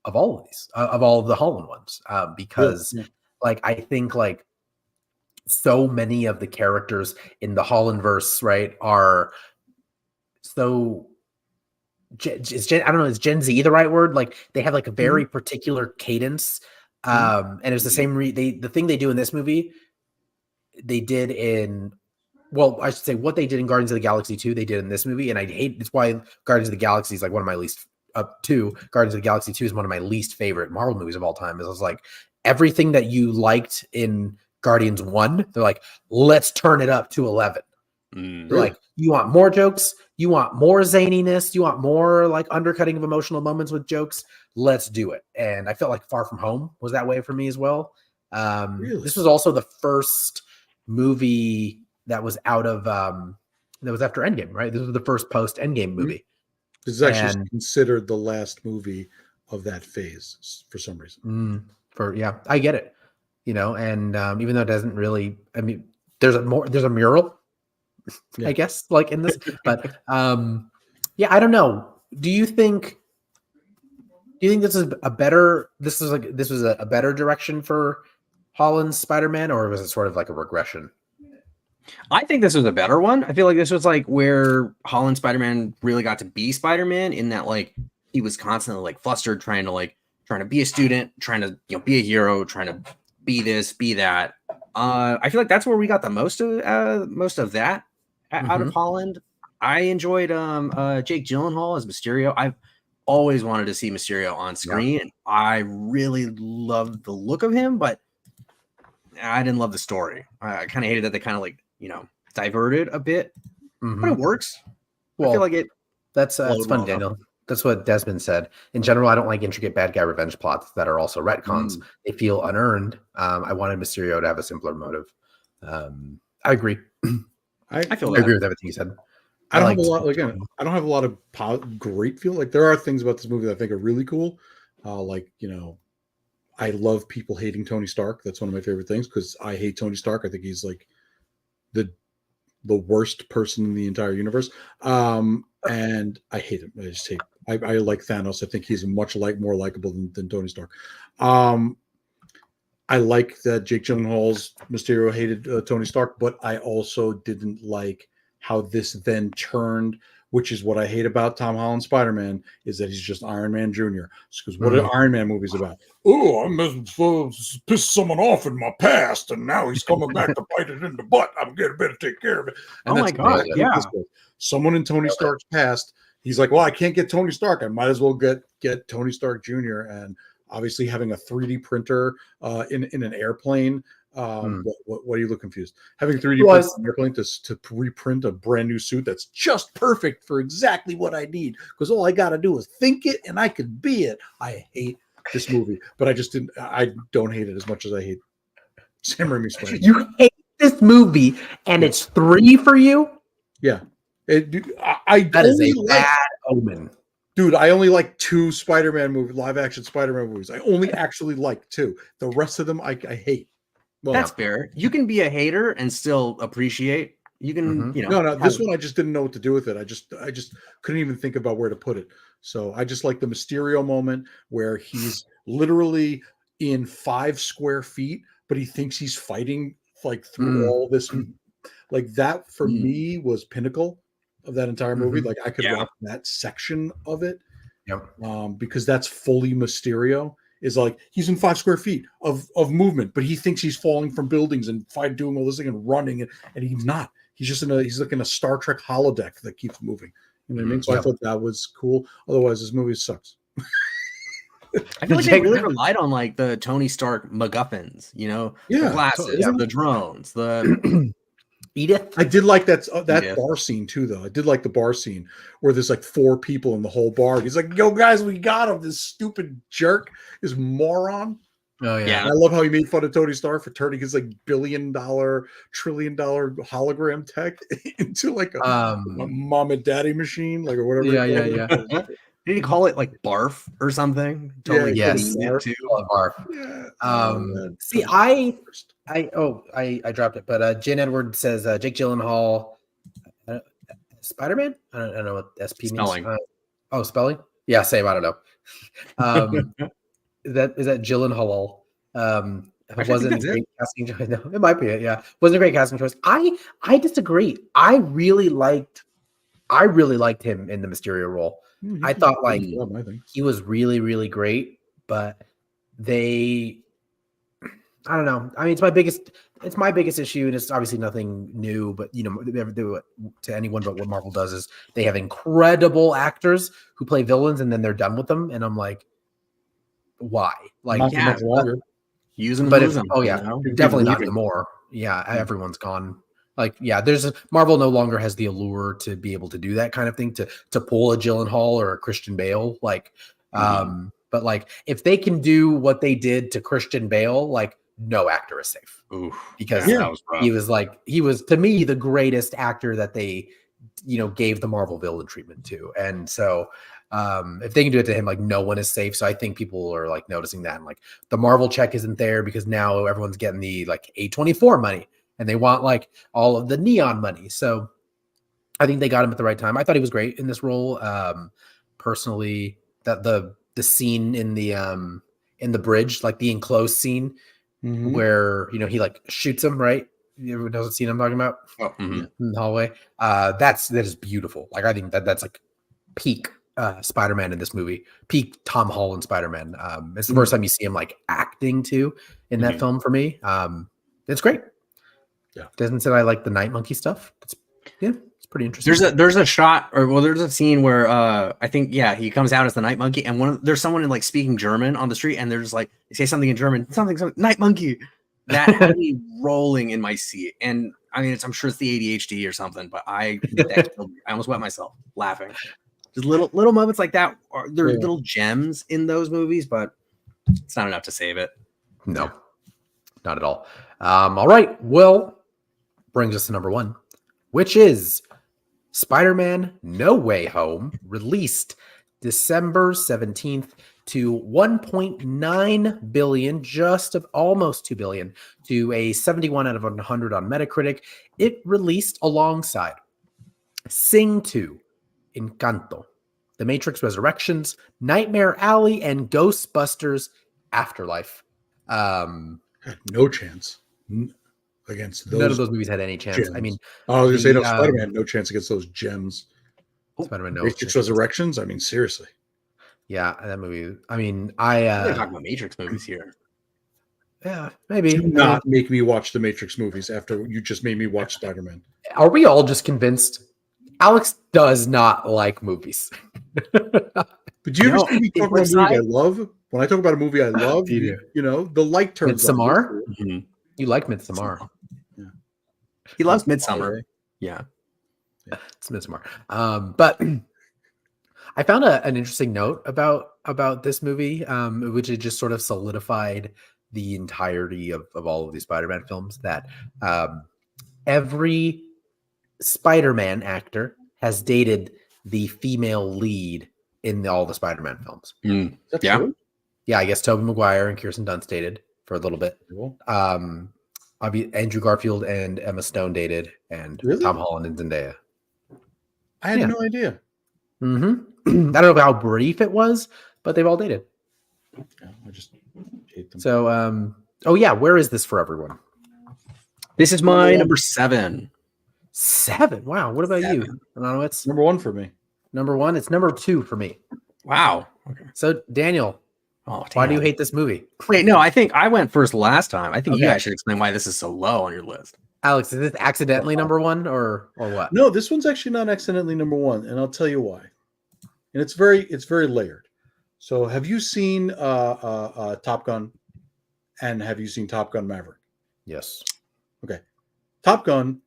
all of these, of all of the Holland ones, because like, I think like so many of the characters in the Holland verse, right, are so I don't know, is Gen Z the right word? Like they have like a very particular cadence. And it's the same the thing they do in this movie, they did in, well, I should say what they did in Guardians of the Galaxy 2, they did in this movie. And I hate, it's why Guardians of the Galaxy is like one of my least Guardians of the Galaxy 2 is one of my least favorite Marvel movies of all time. Is I was like, everything that you liked in Guardians 1, they're like, let's turn it up to 11. They're like, you want more jokes, you want more zaniness, you want more like undercutting of emotional moments with jokes, let's do it. And I felt like Far From Home was that way for me as well. This was also the first movie that was out of that was after Endgame, right? This was the first post Endgame movie. This is actually considered the last movie of that phase for some reason. I get it, you know, and even though it doesn't really, I mean, there's a mural, I guess, like in this, but I don't know. Do you think this is a better direction for Holland's Spider-Man, or was it sort of like a regression? I think this was a better one. I feel like this was like where Holland Spider-Man really got to be Spider-Man, in that like he was constantly like flustered, trying to be a student, trying to, you know, be a hero, trying to be this, be that. I feel like that's where we got the most of that out of Holland. I enjoyed Jake Gyllenhaal as Mysterio. I've always wanted to see Mysterio on screen, and I really loved the look of him, but I didn't love the story. I kind of hated that they kind of like, you know, diverted a bit, but it works. Well, I feel like that's fun, Daniel. That's what Desmond said. In general, I don't like intricate bad guy revenge plots that are also retcons. They feel unearned. I wanted Mysterio to have a simpler motive. I agree. I agree with everything you said. I don't have a lot of great feel. Like there are things about this movie that I think are really cool. Like, you know, I love people hating Tony Stark. That's one of my favorite things because I hate Tony Stark. I think he's like the worst person in the entire universe. And I hate him. I like Thanos. I think he's much more likable than Tony Stark. I like that Jake Gyllenhaal's Mysterio hated Tony Stark, but I also didn't like how this then turned, which is what I hate about Tom Holland Spider-Man, is that he's just Iron Man Jr. Because what are Iron Man movies about? Oh, I pissed someone off in my past, and now he's coming back to bite it in the butt. I'm going to better take care of it. And oh my God, yeah. Someone in Tony Stark's past, he's like, well, I can't get Tony Stark. I might as well get Tony Stark Jr. And obviously having a 3D printer in an airplane. What are you looking confused? Having 3D print an airplane to reprint a brand new suit that's just perfect for exactly what I need, because all I got to do is think it and I could be it. I hate this movie, but I don't hate it as much as I hate Sam Raimi's Spider-Man. You hate this movie and it's 3 for you? Yeah. That is a bad omen. Dude, I only like 2 Spider-Man movies, live-action Spider-Man movies. I only actually like 2. The rest of them I hate. Well, That's fair. You can be a hater and still appreciate. You can, no. This one I just didn't know what to do with it. I just couldn't even think about where to put it. So I just like the Mysterio moment where he's literally in 5 square feet, but he thinks he's fighting like through all this. Like that for me was pinnacle of that entire movie. Like I could watch that section of it. Yep. Because that's fully Mysterio. Is like he's in 5 square feet of movement, but he thinks he's falling from buildings and doing all this thing and running, and he's not. He's just he's like in a Star Trek holodeck that keeps moving. You know what I mean? So I thought that was cool. Otherwise, this movie sucks. I feel like they really relied on like the Tony Stark MacGuffins, the glasses, the drones, the Edith. I did like that bar scene too, though. I did like the bar scene where there's like 4 people in the whole bar. He's like, "Yo, guys, we got him! This stupid jerk, this moron." Oh yeah. I love how he made fun of Tony Stark for turning his like $1 billion, $1 trillion hologram tech into like a mom and daddy machine, like or whatever. Yeah. Did he call it like barf or something? Totally. Yes. Barf. Yeah. See, I dropped it, but Jen Edward says Jake Gyllenhaal, Spider-Man. I don't know what SP spelling. Means. Spelling. Yeah, same. I don't know. Is that Gyllenhaal? Wasn't a great casting choice. No, it might be it. Yeah, wasn't a great casting choice. I disagree. I really liked him in the Mysterio role. I thought like he was really, really great, but I don't know. I mean, it's my biggest issue, and it's obviously nothing new, but they never do it to anyone. But what Marvel does is they have incredible actors who play villains, and then they're done with them. And I'm like, why? Like, much longer. Use them, but definitely not anymore. Yeah, everyone's gone. Like, Marvel no longer has the allure to be able to do that kind of thing, to pull a Gyllenhaal or a Christian Bale. Like, but like if they can do what they did to Christian Bale, like no actor is safe. Oof, because that was rough. he was to me the greatest actor that they, gave the Marvel villain treatment to. And so if they can do it to him, like no one is safe. So I think people are like noticing that, and like the Marvel check isn't there because now everyone's getting the like A24 money. And they want like all of the neon money. So I think they got him at the right time. I thought he was great in this role. Personally, that the scene in the bridge, like the enclosed scene where, he like shoots him, right? Everyone knows what scene I'm talking about? In the hallway. That is beautiful. Like, I think that's like peak Spider-Man in this movie, peak Tom Holland Spider-Man. It's the first time you see him like acting too in that film for me. It's great. Yeah, doesn't say I like the Night Monkey stuff. It's pretty interesting. There's a shot, there's a scene where I think he comes out as the Night Monkey, and there's someone like speaking German on the street, and there's like they say something in German, something Night Monkey. That had me rolling in my seat, and I mean I'm sure it's the ADHD or something, but I almost wet myself laughing. Just little moments like that. There are little gems in those movies, but it's not enough to save it. No, not at all. All right, well. Brings us to number 1, which is Spider-Man No Way Home, released December 17th to 1.9 billion, almost 2 billion, to a 71 out of 100 on Metacritic. It released alongside Sing 2, Encanto, The Matrix Resurrections, Nightmare Alley, and Ghostbusters Afterlife. No chance against those. None of those movies had any chance. Gems. I mean, I was going to say Spider-Man, no chance against those gems. Spider-Man, no. Matrix Resurrections. I mean, seriously. Yeah, that movie. I mean, We're talking about Matrix movies here. Yeah, maybe. Do not make me watch the Matrix movies after you just made me watch Spider-Man. Are we all just convinced? Alex does not like movies. But do you ever see me talk about a movie I love? When I talk about a movie I love, the light turns on. Midsommar? You like Midsommar. Yeah. He loves Midsommar. Yeah. It's Midsommar. But I found an interesting note about this movie, which it just sort of solidified the entirety of all of these Spider-Man films, that every Spider-Man actor has dated the female lead in all the Spider-Man films. That's Yeah. true. Yeah, I guess Tobey Maguire and Kirsten Dunst dated for a little bit. Cool. Andrew Garfield and Emma Stone dated, and Really? Tom Holland and Zendaya. I had no idea. Mm-hmm. I don't know how brief it was, but they've all dated. Yeah, I just hate them. So, oh yeah, where is this for everyone? This is my number 7. 7. Wow. What about you, Anonymous? Number 1 for me. Number 1. It's number 2 for me. Wow. Okay. So, Daniel, why do you hate this movie? Wait, no, I think I went first last time. I think you Okay. guys should explain why this is so low on your list. Alex, is this accidentally number 1 or what? No, this one's actually not accidentally number 1, and I'll tell you why. And it's very layered. So, have you seen Top Gun, and have you seen Top Gun Maverick? Yes. Okay, Top Gun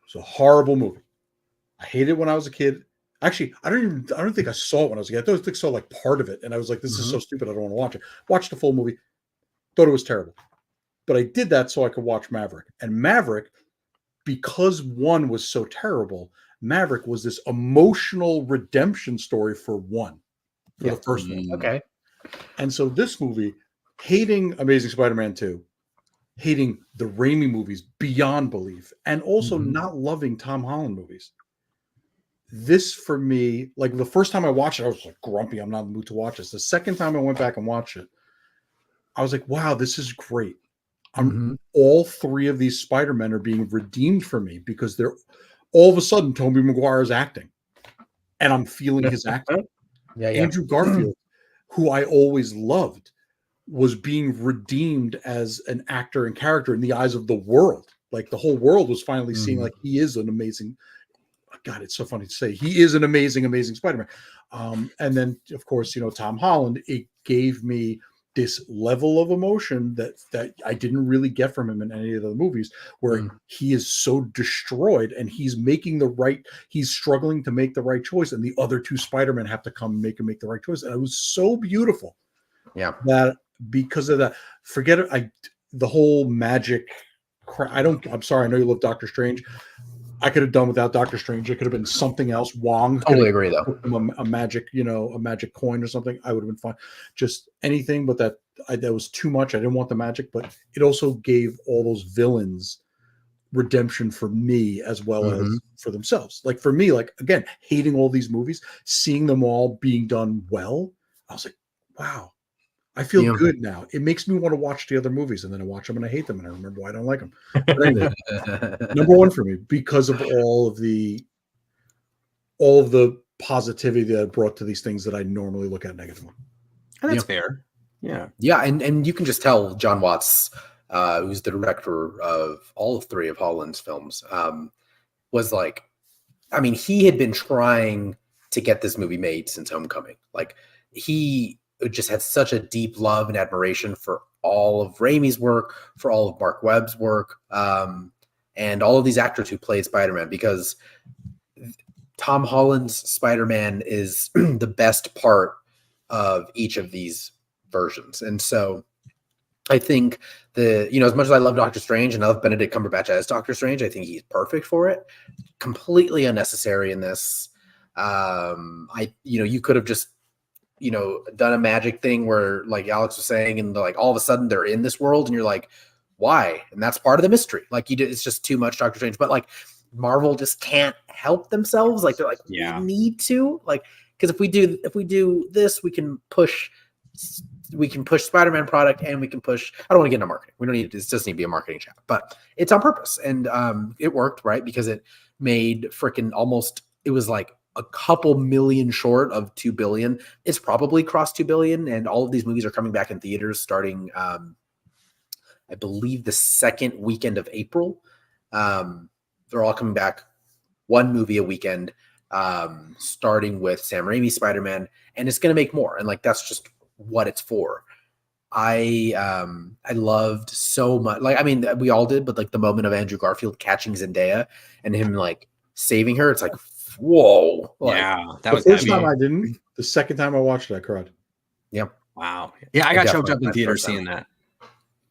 was a horrible movie. I hated it when I was a kid. Actually, I don't think I saw it when I was a kid. I think I saw like part of it, and I was like, "This is so stupid. I don't want to watch it." Watched the full movie, thought it was terrible. But I did that so I could watch Maverick. And Maverick, because 1 was so terrible, Maverick was this emotional redemption story for 1, for the first one. Okay. And so this movie, hating Amazing Spider-Man 2, hating the Raimi movies beyond belief, and also not loving Tom Holland movies. This, for me, like the first time I watched it, I was like grumpy. I'm not in the mood to watch this. The second time I went back and watched it, I was like, wow, this is great. All 3 of these Spider-Men are being redeemed for me because they're all of a sudden Tobey Maguire is acting, and I'm feeling his acting. Andrew Garfield, who I always loved, was being redeemed as an actor and character in the eyes of the world. Like the whole world was finally seeing like he is an amazing. God, it's so funny to say he is an amazing Spider-Man. And then, of course, Tom Holland. It gave me this level of emotion that I didn't really get from him in any of the movies, where he is so destroyed and he's struggling to make the right choice, and the other 2 Spider-Men have to come and make the right choice. And it was so beautiful. Yeah. That because of that, forget it. The whole magic. I'm sorry. I know you love Doctor Strange. I could have done without Doctor Strange. It could have been something else. Wong. Totally agree, though. A magic, a magic coin or something. I would have been fine. Just anything, but that was too much. I didn't want the magic, but it also gave all those villains redemption for me as well as for themselves. Like for me, like again, hating all these movies, seeing them all being done well, I was like, wow. I feel good now. It makes me want to watch the other movies, and then I watch them and I hate them, and I remember why I don't like them. But anyway, number 1 for me because of all of the positivity that it brought to these things that I normally look at negatively. And that's fair. Yeah. Yeah, and you can just tell John Watts, who's the director of all 3 of Holland's films, was like, I mean, he had been trying to get this movie made since Homecoming. Like he just had such a deep love and admiration for all of Raimi's work, for all of Mark Webb's work, and all of these actors who played Spider-Man, because Tom Holland's Spider-Man is the best part of each of these versions. And so I think as much as I love Doctor Strange and I love Benedict Cumberbatch as Doctor Strange, I think he's perfect for it. Completely unnecessary in this. You could have just, done a magic thing where, like Alex was saying, and like all of a sudden they're in this world and you're like, why? And that's part of the mystery. Like it's just too much Doctor Strange, but like Marvel just can't help themselves. Like they're like, we need to, like, because if we do this, we can push Spider-Man product, and we can push, I don't want to get into marketing. We don't need it. It doesn't need to be a marketing chat, but it's on purpose. And it worked, right? Because it made freaking it was like a couple million short of 2 billion. It's probably crossed 2 billion. And all of these movies are coming back in theaters starting, I believe the second weekend of April. They're all coming back 1 movie a weekend, starting with Sam Raimi's Spider-Man, and it's going to make more. And like, that's just what it's for. I loved so much, like, I mean, we all did, but like the moment of Andrew Garfield catching Zendaya and him like saving her, it's like, whoa. Like, that was the first time I didn't. The second time I watched it, I cried. Yep. Wow. Yeah, I got choked up in theater seeing that.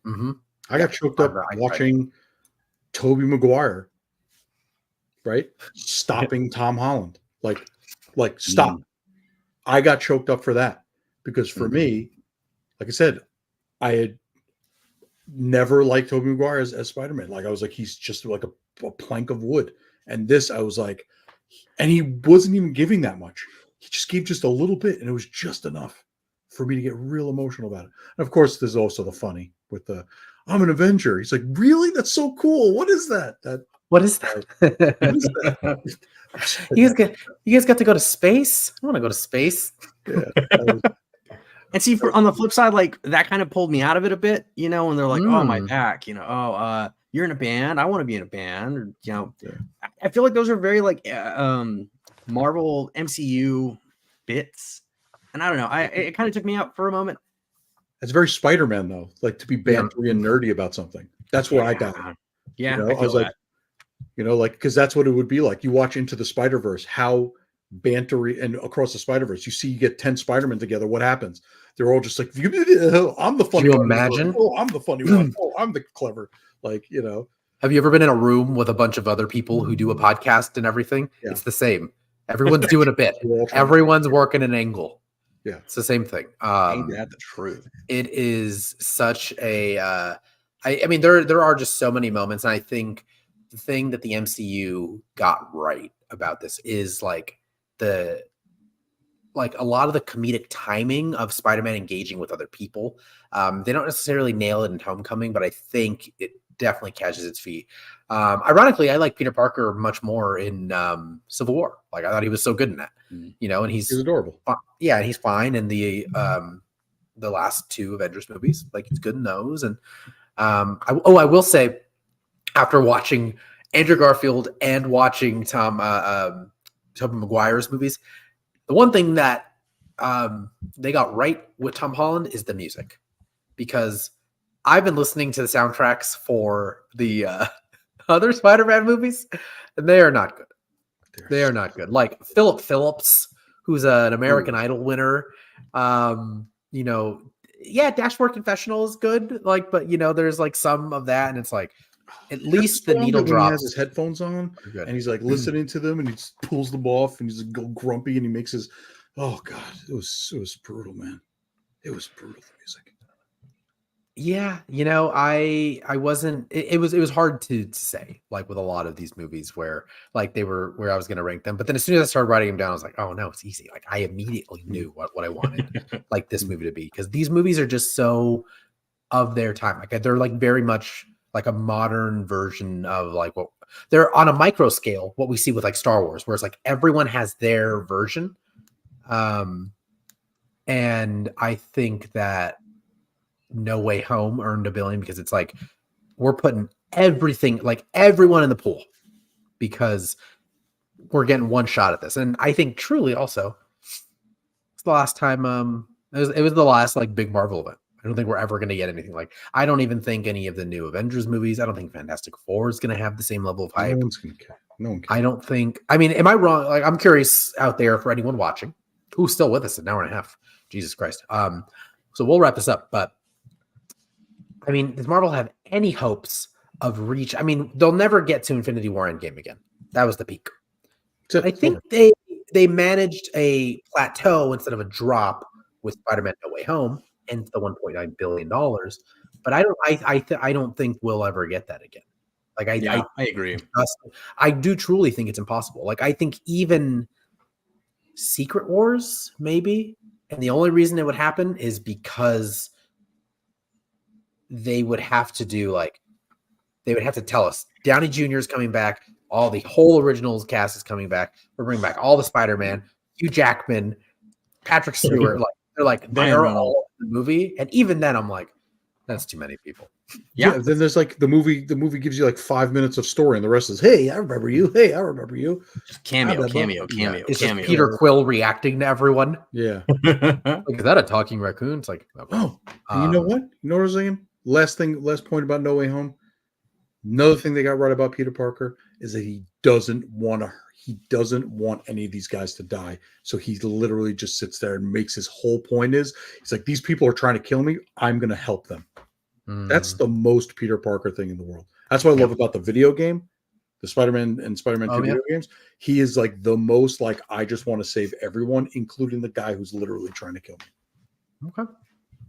I got choked up watching Tobey Maguire, right? Stopping Tom Holland. Like stop. I got choked up for that because for me, like I said, I had never liked Tobey Maguire as Spider-Man. Like I was like, he's just like a plank of wood. And this, I was like, and he wasn't even giving that much. He just gave just a little bit, and it was just enough for me to get real emotional about it. And of course, there's also the funny with the I'm an Avenger. He's like, really? That's so cool. What is that? What is that? What is that? You guys got to go to space? I want to go to space. Yeah. And see, on the flip side, like that kind of pulled me out of it a bit, you know, when they're like, oh, my back, you know, you're in a band. I want to be in a band. Or, you know, I feel like those are very like Marvel MCU bits. And I don't know. It kind of took me out for a moment. It's very Spider-Man, though, like to be bantery and nerdy about something. That's where I got it. Yeah. You know? I was like, you know, like, because that's what it would be like. You watch Into the Spider-Verse, how bantery, and across the Spider-Verse, you get 10 Spider-Men together. What happens? They're all just like, I'm the funny one. one. Imagine? Oh, I'm the funny one. Oh, I'm the clever. Like, you know. Have you ever been in a room with a bunch of other people who do a podcast and everything? Yeah. It's the same. Everyone's doing a bit. Everyone's working an angle. Yeah. It's the same thing. Ain't that the truth? It is such a I mean, there are just so many moments, and I think the thing that the MCU got right about this is like a lot of the comedic timing of Spider-Man engaging with other people. They don't necessarily nail it in Homecoming, but I think it definitely catches its feet. Ironically, I like Peter Parker much more in Civil War. Like I thought he was so good in that, you know, and he's adorable. Yeah, he's fine in the last two Avengers movies. Like he's good in those. And I will say, after watching Andrew Garfield and watching Tobey Maguire's movies, the one thing that they got right with Tom Holland is the music, because I've been listening to the soundtracks for the other Spider-Man movies, and they are not good. They are not good. Like Philip Phillips, who's an American Idol winner. You know, yeah, Dashboard Confessional is good. Like, but you know, there's like some of that, and it's like at least the needle drops. He has his headphones on, and he's like listening to them, and he just pulls them off, and he's like grumpy, and he makes his. Oh God, it was brutal, man. It was brutal, the music. Yeah, you know, I wasn't. It was hard to say, like with a lot of these movies where like they were where I was going to rank them, but then as soon as I started writing them down, I was like, oh no, it's easy. Like I immediately knew what I wanted like this movie to be, because these movies are just so of their time. Like they're like very much like a modern version of like what they're on a micro scale. What we see with like Star Wars, where it's like everyone has their version, and I think that No Way Home earned $1 billion because it's like we're putting everything, like everyone in the pool, because we're getting one shot at this. And I think truly also it's the last time it was the last like big Marvel event. I don't think we're ever going to get anything like. I don't even think any of the new Avengers movies. I don't think Fantastic Four is going to have the same level of hype. No one's going to care. No one cares. I don't think. I mean, am I wrong? Like, I'm curious out there for anyone watching who's still with us an hour and a half. Jesus Christ. So we'll wrap this up, but. I mean, does Marvel have any hopes of reach? I mean, they'll never get to Infinity War Endgame again. That was the peak. I think they managed a plateau instead of a drop with Spider-Man No Way Home and the $1.9 billion. But I don't think we'll ever get that again. Like I agree. I do truly think it's impossible. Like I think even Secret Wars maybe, and the only reason it would happen is because they would have to do like they would have to tell us Downey Jr. is coming back, all the whole originals cast is coming back. We're bringing back all the Spider-Man, Hugh Jackman, Patrick Stewart. Like they're all in the movie, and even then, I'm like, that's too many people. Yeah. Then there's like the movie. The movie gives you like 5 minutes of story, and the rest is, hey, I remember you. Hey, I remember you. Cameo. It's just Peter Quill reacting to everyone. Yeah. Like, is that a talking raccoon? It's like, oh, and you know what? You know what I was saying? Last point about No Way Home. Another thing they got right about Peter Parker is that he doesn't want any of these guys to die. So he literally just sits there and makes his whole point is he's like, these people are trying to kill me. I'm going to help them. That's the most Peter Parker thing in the world. That's what I love about the video game. the Spider-Man and Spider-Man 2 video games, he is like the most like, I just want to save everyone, including the guy who's literally trying to kill me. Okay.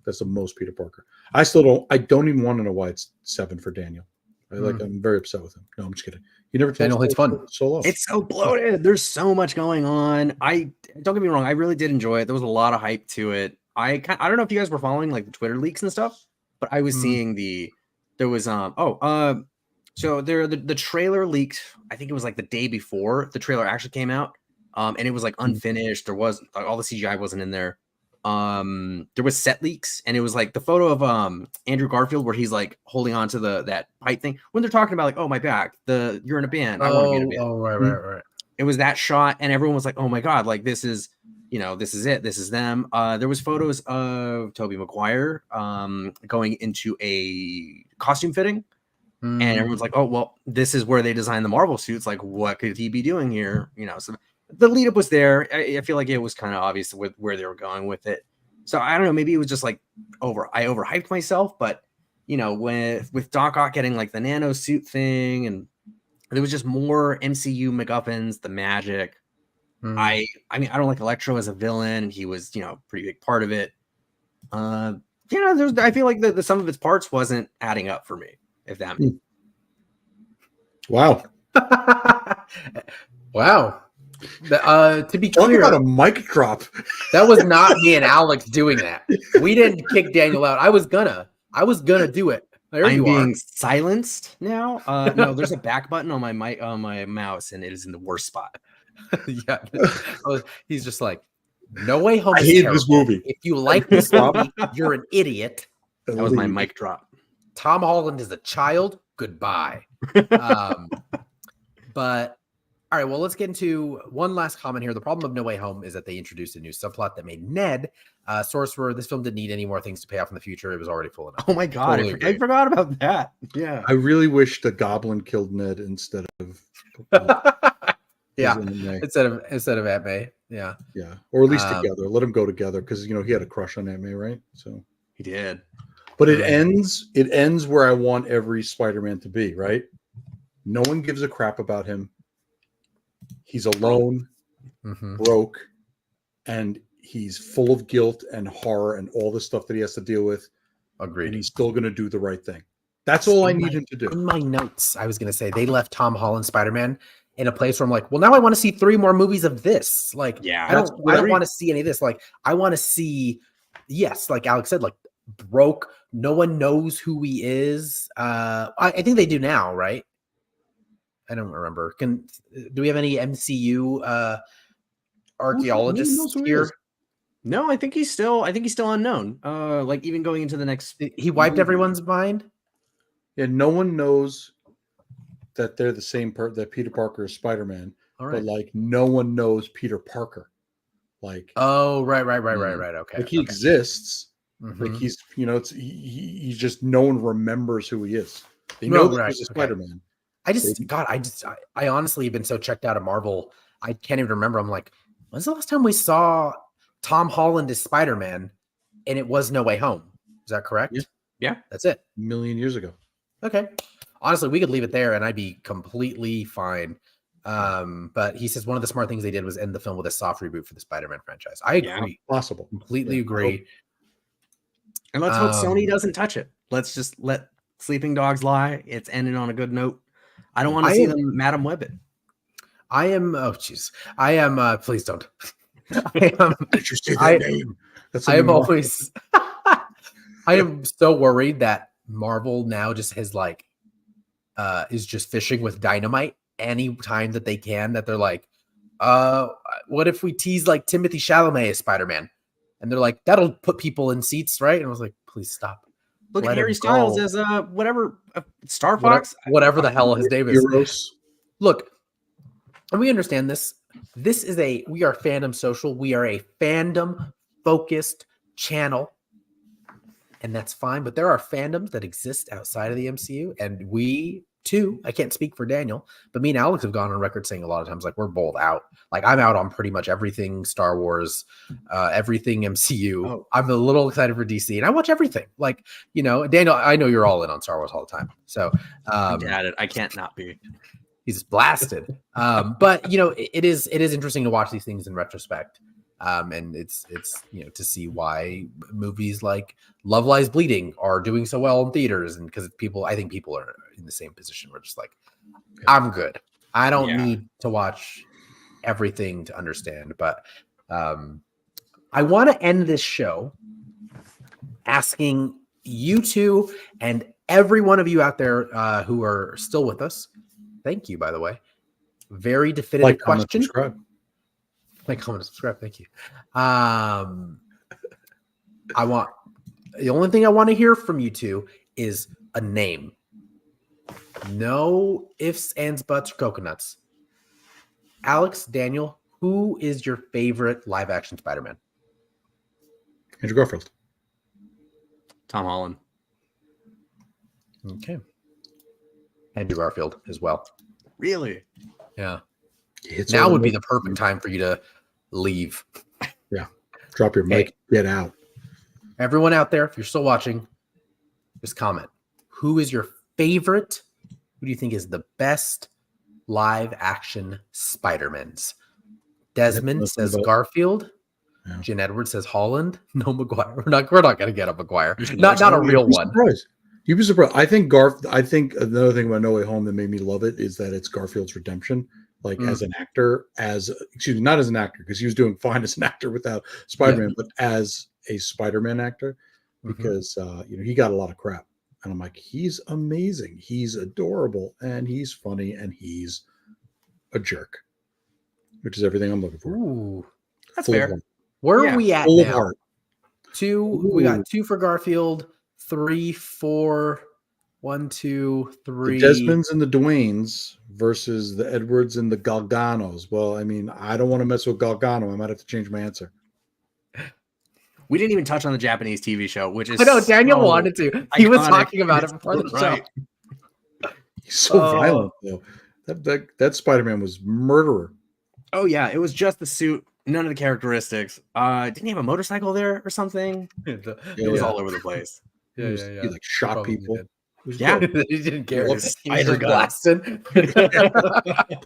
That's the most Peter Parker. I don't even want to know why it's 7 for Daniel. I'm very upset with him. No, I'm just kidding. You never told Daniel, it's fun. Solo. It's so bloated. There's so much going on. Don't get me wrong. I really did enjoy it. There was a lot of hype to it. I don't know if you guys were following like the Twitter leaks and stuff, but I was seeing so the trailer leaked. I think it was like the day before the trailer actually came out. And it was like unfinished. There was all the CGI wasn't in there. There was set leaks, and it was like the photo of Andrew Garfield where he's like holding on to that pipe thing when they're talking about like, oh, my back, you're in a band. I want to be in a band. Oh, right. It was that shot, and everyone was like, oh my God, like this is it. This is them. There was photos of Tobey Maguire going into a costume fitting. And everyone's like, oh, well, this is where they designed the Marvel suits. Like, what could he be doing here? So the lead up was there. I feel like it was kind of obvious with where they were going with it. So I don't know. Maybe it was just like I overhyped myself. But, with Doc Ock getting like the nano suit thing, and there was just more MCU MacGuffins, the magic. I mean, I don't like Electro as a villain. And he was, pretty big part of it. I feel like the sum of its parts wasn't adding up for me. If that means. Wow. Wow. To be clear, talk about a mic drop. That was not me and Alex doing that. We didn't kick Daniel out. I was gonna do it. I'm being silenced now. No, there's a back button on my mouse, and it is in the worst spot. Yeah, he's just like, No Way Home. I hate this movie. If you like this movie, you're an idiot. That was my mic drop. Tom Holland is a child. Goodbye. But all right, well, let's get into one last comment here. The problem of No Way Home is that they introduced a new subplot that made Ned sorcerer. This film didn't need any more things to pay off in the future. It was already full enough. Oh my God, totally I forgot about that. Yeah, I really wish the Goblin killed Ned instead of instead of Aunt May. Yeah, or at least together. Let them go together because he had a crush on Aunt May, right? So he did. But it ends where I want every Spider-Man to be, right? No one gives a crap about him. He's alone, broke, and he's full of guilt and horror and all the stuff that he has to deal with. Agreed. And he's still going to do the right thing. That's all I need him to do. In my notes, I was going to say they left Tom Holland Spider-Man in a place where I'm like, well, now I want to see 3 more movies of this. Like, I don't want to see any of this. Like, I want to see, yes, like Alex said, like broke. No one knows who he is. I think they do now, right? I don't remember. Do we have any MCU archaeologists here? No, I think he's still unknown. Like even going into the next, he wiped everyone's mind. Yeah, no one knows that they're the same that Peter Parker is Spider-Man. All right. But like no one knows Peter Parker. Like right. Okay. Like he exists. Like he's he's just no one remembers who he is. They know that he's a Spider-Man. I honestly have been so checked out of Marvel. I can't even remember. I'm like, when's the last time we saw Tom Holland as Spider-Man? And it was No Way Home. Is that correct? Yeah. That's it. A million years ago. Okay. Honestly, we could leave it there and I'd be completely fine. But he says one of the smart things they did was end the film with a soft reboot for the Spider-Man franchise. I agree. Possible. Completely agree. And let's hope Sony doesn't touch it. Let's just let sleeping dogs lie. It's ending on a good note. I don't want to see them Madam Web it. I am. Oh, jeez. I am. Please don't. I am. I am always. I am so worried that Marvel now just has like, is just fishing with dynamite any time that they can. That they're like, what if we tease like Timothée Chalamet as Spider-Man? And they're like, that'll put people in seats, right? And I was like, please stop. Look at Harry Styles as whatever Star Fox, whatever the hell his name is. Heroes. Look, and we understand this. We are Fandom Social. We are a fandom focused channel, and that's fine. But there are fandoms that exist outside of the MCU, and we too. I can't speak for Daniel, but me and Alex have gone on record saying a lot of times like we're both out. Like I'm out on pretty much everything Star Wars, everything MCU. Oh. I'm a little excited for DC, and I watch everything. Like Daniel, I know you're all in on Star Wars all the time. So I can't not be. He's blasted. But you know, it is interesting to watch these things in retrospect. And it's to see why movies like Love Lies Bleeding are doing so well in theaters, and because I think people are in the same position. We're just like, I'm good. I don't need to watch everything to understand. But I want to end this show asking you two and every one of you out there who are still with us. Thank you, by the way. Very definitive question. Like, comment, subscribe. Thank you. The only thing I want to hear from you two is a name. No ifs, ands, buts, or coconuts. Alex, Daniel, who is your favorite live action Spider-Man? Andrew Garfield. Tom Holland. Okay. Andrew Garfield as well. Really? Yeah. Now would be the perfect time for you to leave. Yeah. Drop your mic. Get out. Everyone out there, if you're still watching, just comment. Who is your favorite? Who do you think is the best live action Spider-Mans? Desmond says Garfield. Yeah. Jen Edwards says Holland. No Maguire. We're not going to get a Maguire. Not a real one. You'd be surprised. I think another thing about No Way Home that made me love it is that it's Garfield's redemption. Like as an actor, not as an actor, because he was doing fine as an actor without Spider-Man, but as a Spider-Man actor, because he got a lot of crap. And I'm like, he's amazing. He's adorable and he's funny and he's a jerk, which is everything I'm looking for. Ooh, that's fair. Where are we at full now? Of heart. 2. We got 2 for Garfield. 3, 4. 1, 2, 3. The Desmonds and the Dwaynes versus the Edwards and the Galganos. Well, I mean, I don't want to mess with Galgano. I might have to change my answer. We didn't even touch on the Japanese TV show, which is. I know Daniel wanted to. He was talking about it before the show. He's so violent, though. That Spider-Man was murderer. Oh yeah, it was just the suit, none of the characteristics. Didn't he have a motorcycle there or something? It was all over the place. Yeah. He like shot people. Yeah, he didn't care. He was blasted.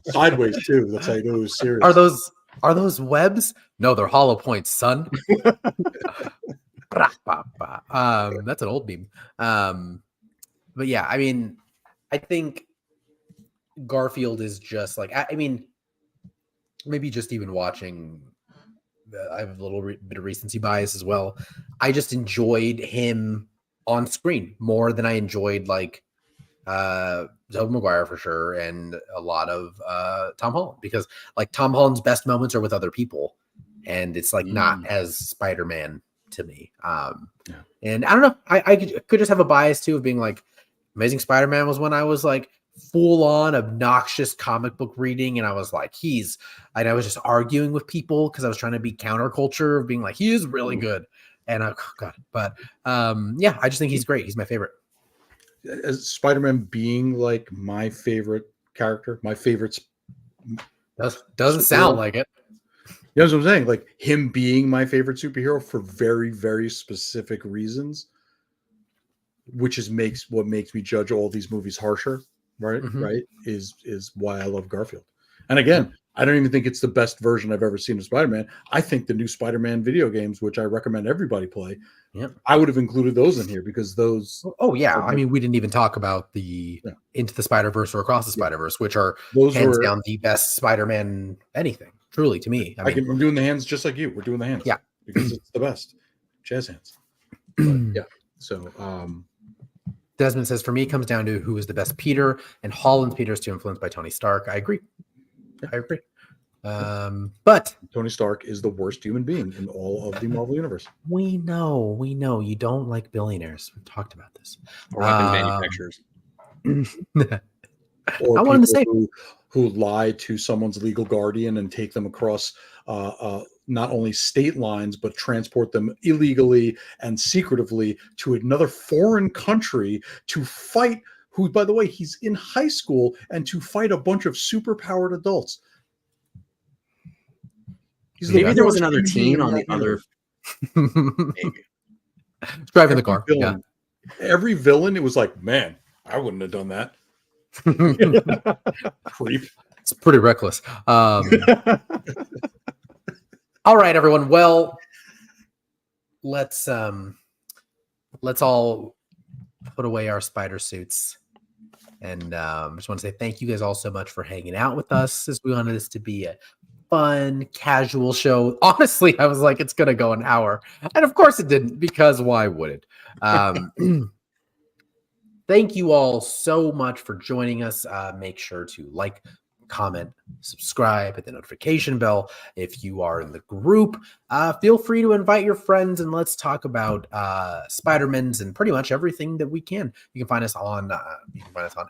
Sideways too. That's how you know it was serious. Are those webs? No, they're hollow points, son. That's an old meme. But yeah, I mean, I think Garfield is just like, I mean, maybe just even watching. I have a little bit of recency bias as well. I just enjoyed him on screen more than I enjoyed like Tobey Maguire for sure, and a lot of Tom Holland, because like Tom Holland's best moments are with other people, and it's like not as Spider-Man to me. And I don't know, I could just have a bias too of being like Amazing Spider-Man was when I was like full on obnoxious comic book reading, and I was like I was just arguing with people because I was trying to be counterculture of being like he is really good. And but yeah, I just think he's great. He's my favorite. As Spider-Man being like my favorite character, my favorite. Doesn't sound like it. You know what I'm saying? Like him being my favorite superhero for very, very specific reasons, which makes me judge all these movies harsher. Right, right is why I love Garfield. And again, I don't even think it's the best version I've ever seen of Spider-Man. I think the new Spider-Man video games, which I recommend everybody play, I would have included those in here because those. Oh yeah, I mean, we didn't even talk about the Into the Spider-Verse or Across the Spider-Verse, which are hands down the best Spider-Man anything. Truly, to me, I'm doing the hands just like you. We're doing the hands, because it's the best jazz hands. But, so. Desmond says, for me, it comes down to who is the best Peter, and Holland's Peter is too influenced by Tony Stark. I agree. But Tony Stark is the worst human being in all of the Marvel universe. We know you don't like billionaires. We've talked about this. Or weapon manufacturers. Or I wanted to say who lie to someone's legal guardian and take them across not only state lines, but transport them illegally and secretively to another foreign country to fight, who, by the way, he's in high school, and to fight a bunch of superpowered adults. Maybe there was another teen on the other. Maybe. Driving the car. Every villain, it was like, man, I wouldn't have done that. Creep. It's pretty reckless. All right, everyone. Well, let's all put away our spider suits. And just want to say thank you guys all so much for hanging out with us, as we wanted this to be a fun, casual show. Honestly, I was like, it's going to go an hour. And of course it didn't, because why would it? Thank you all so much for joining us. Make sure to like, comment, subscribe, hit the notification bell. If you are in the group, feel free to invite your friends, and let's talk about Spider-Mans and pretty much everything that we can. You can find us on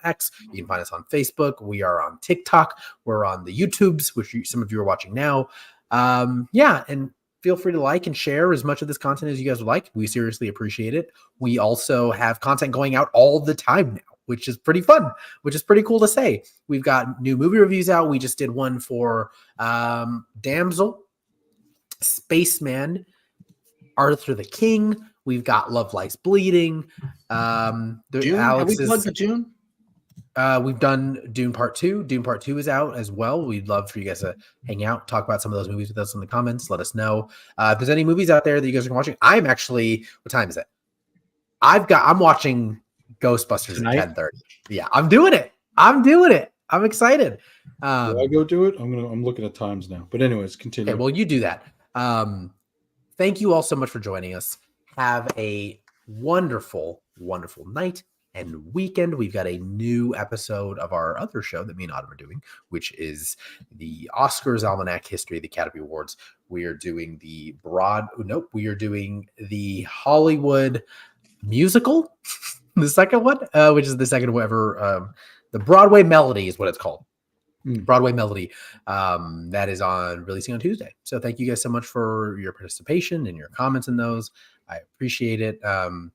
X. You can find us on Facebook. We are on TikTok. We're on the YouTubes, which some of you are watching now. And feel free to like and share as much of this content as you guys would like. We seriously appreciate it. We also have content going out all the time now, which is pretty fun, which is pretty cool to say. We've got new movie reviews out. We just did one for Damsel, Spaceman, Arthur the King. We've got Love Lies Bleeding. June? Have we plugged for June? We've done Dune Part 2. Dune Part 2 is out as well. We'd love for you guys to hang out, talk about some of those movies with us in the comments. Let us know. If there's any movies out there that you guys are watching. I'm actually, what time is it? I'm watching Ghostbusters Tonight? at 10:30. Yeah, I'm doing it. I'm excited. Do I go do it? I'm looking at times now. But anyways, continue. Okay, well, you do that. Thank you all so much for joining us. Have a wonderful, wonderful night and weekend. We've got a new episode of our other show that me and Autumn are doing, which is the Oscars Almanac History of the Academy Awards. We are doing the Hollywood musical, the second one, which is the second ever. The Broadway Melody is what it's called. Broadway Melody. That is releasing on Tuesday. So thank you guys so much for your participation and your comments in those. I appreciate it. Desmond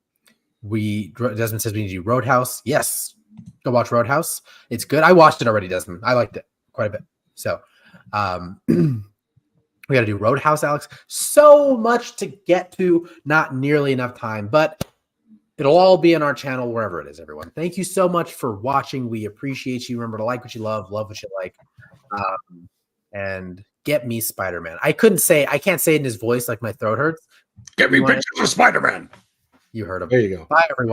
says we need to do Roadhouse. Yes, go watch Roadhouse. It's good. I watched it already, Desmond. I liked it quite a bit. So we got to do Roadhouse, Alex. So much to get to, not nearly enough time, but it'll all be on our channel wherever it is, everyone. Thank you so much for watching. We appreciate you. Remember to like what you love what you like, and get me Spider-Man. I can't say it in his voice, like my throat hurts. Get me pictures of Spider-Man. You heard him. There you go. Bye, everyone.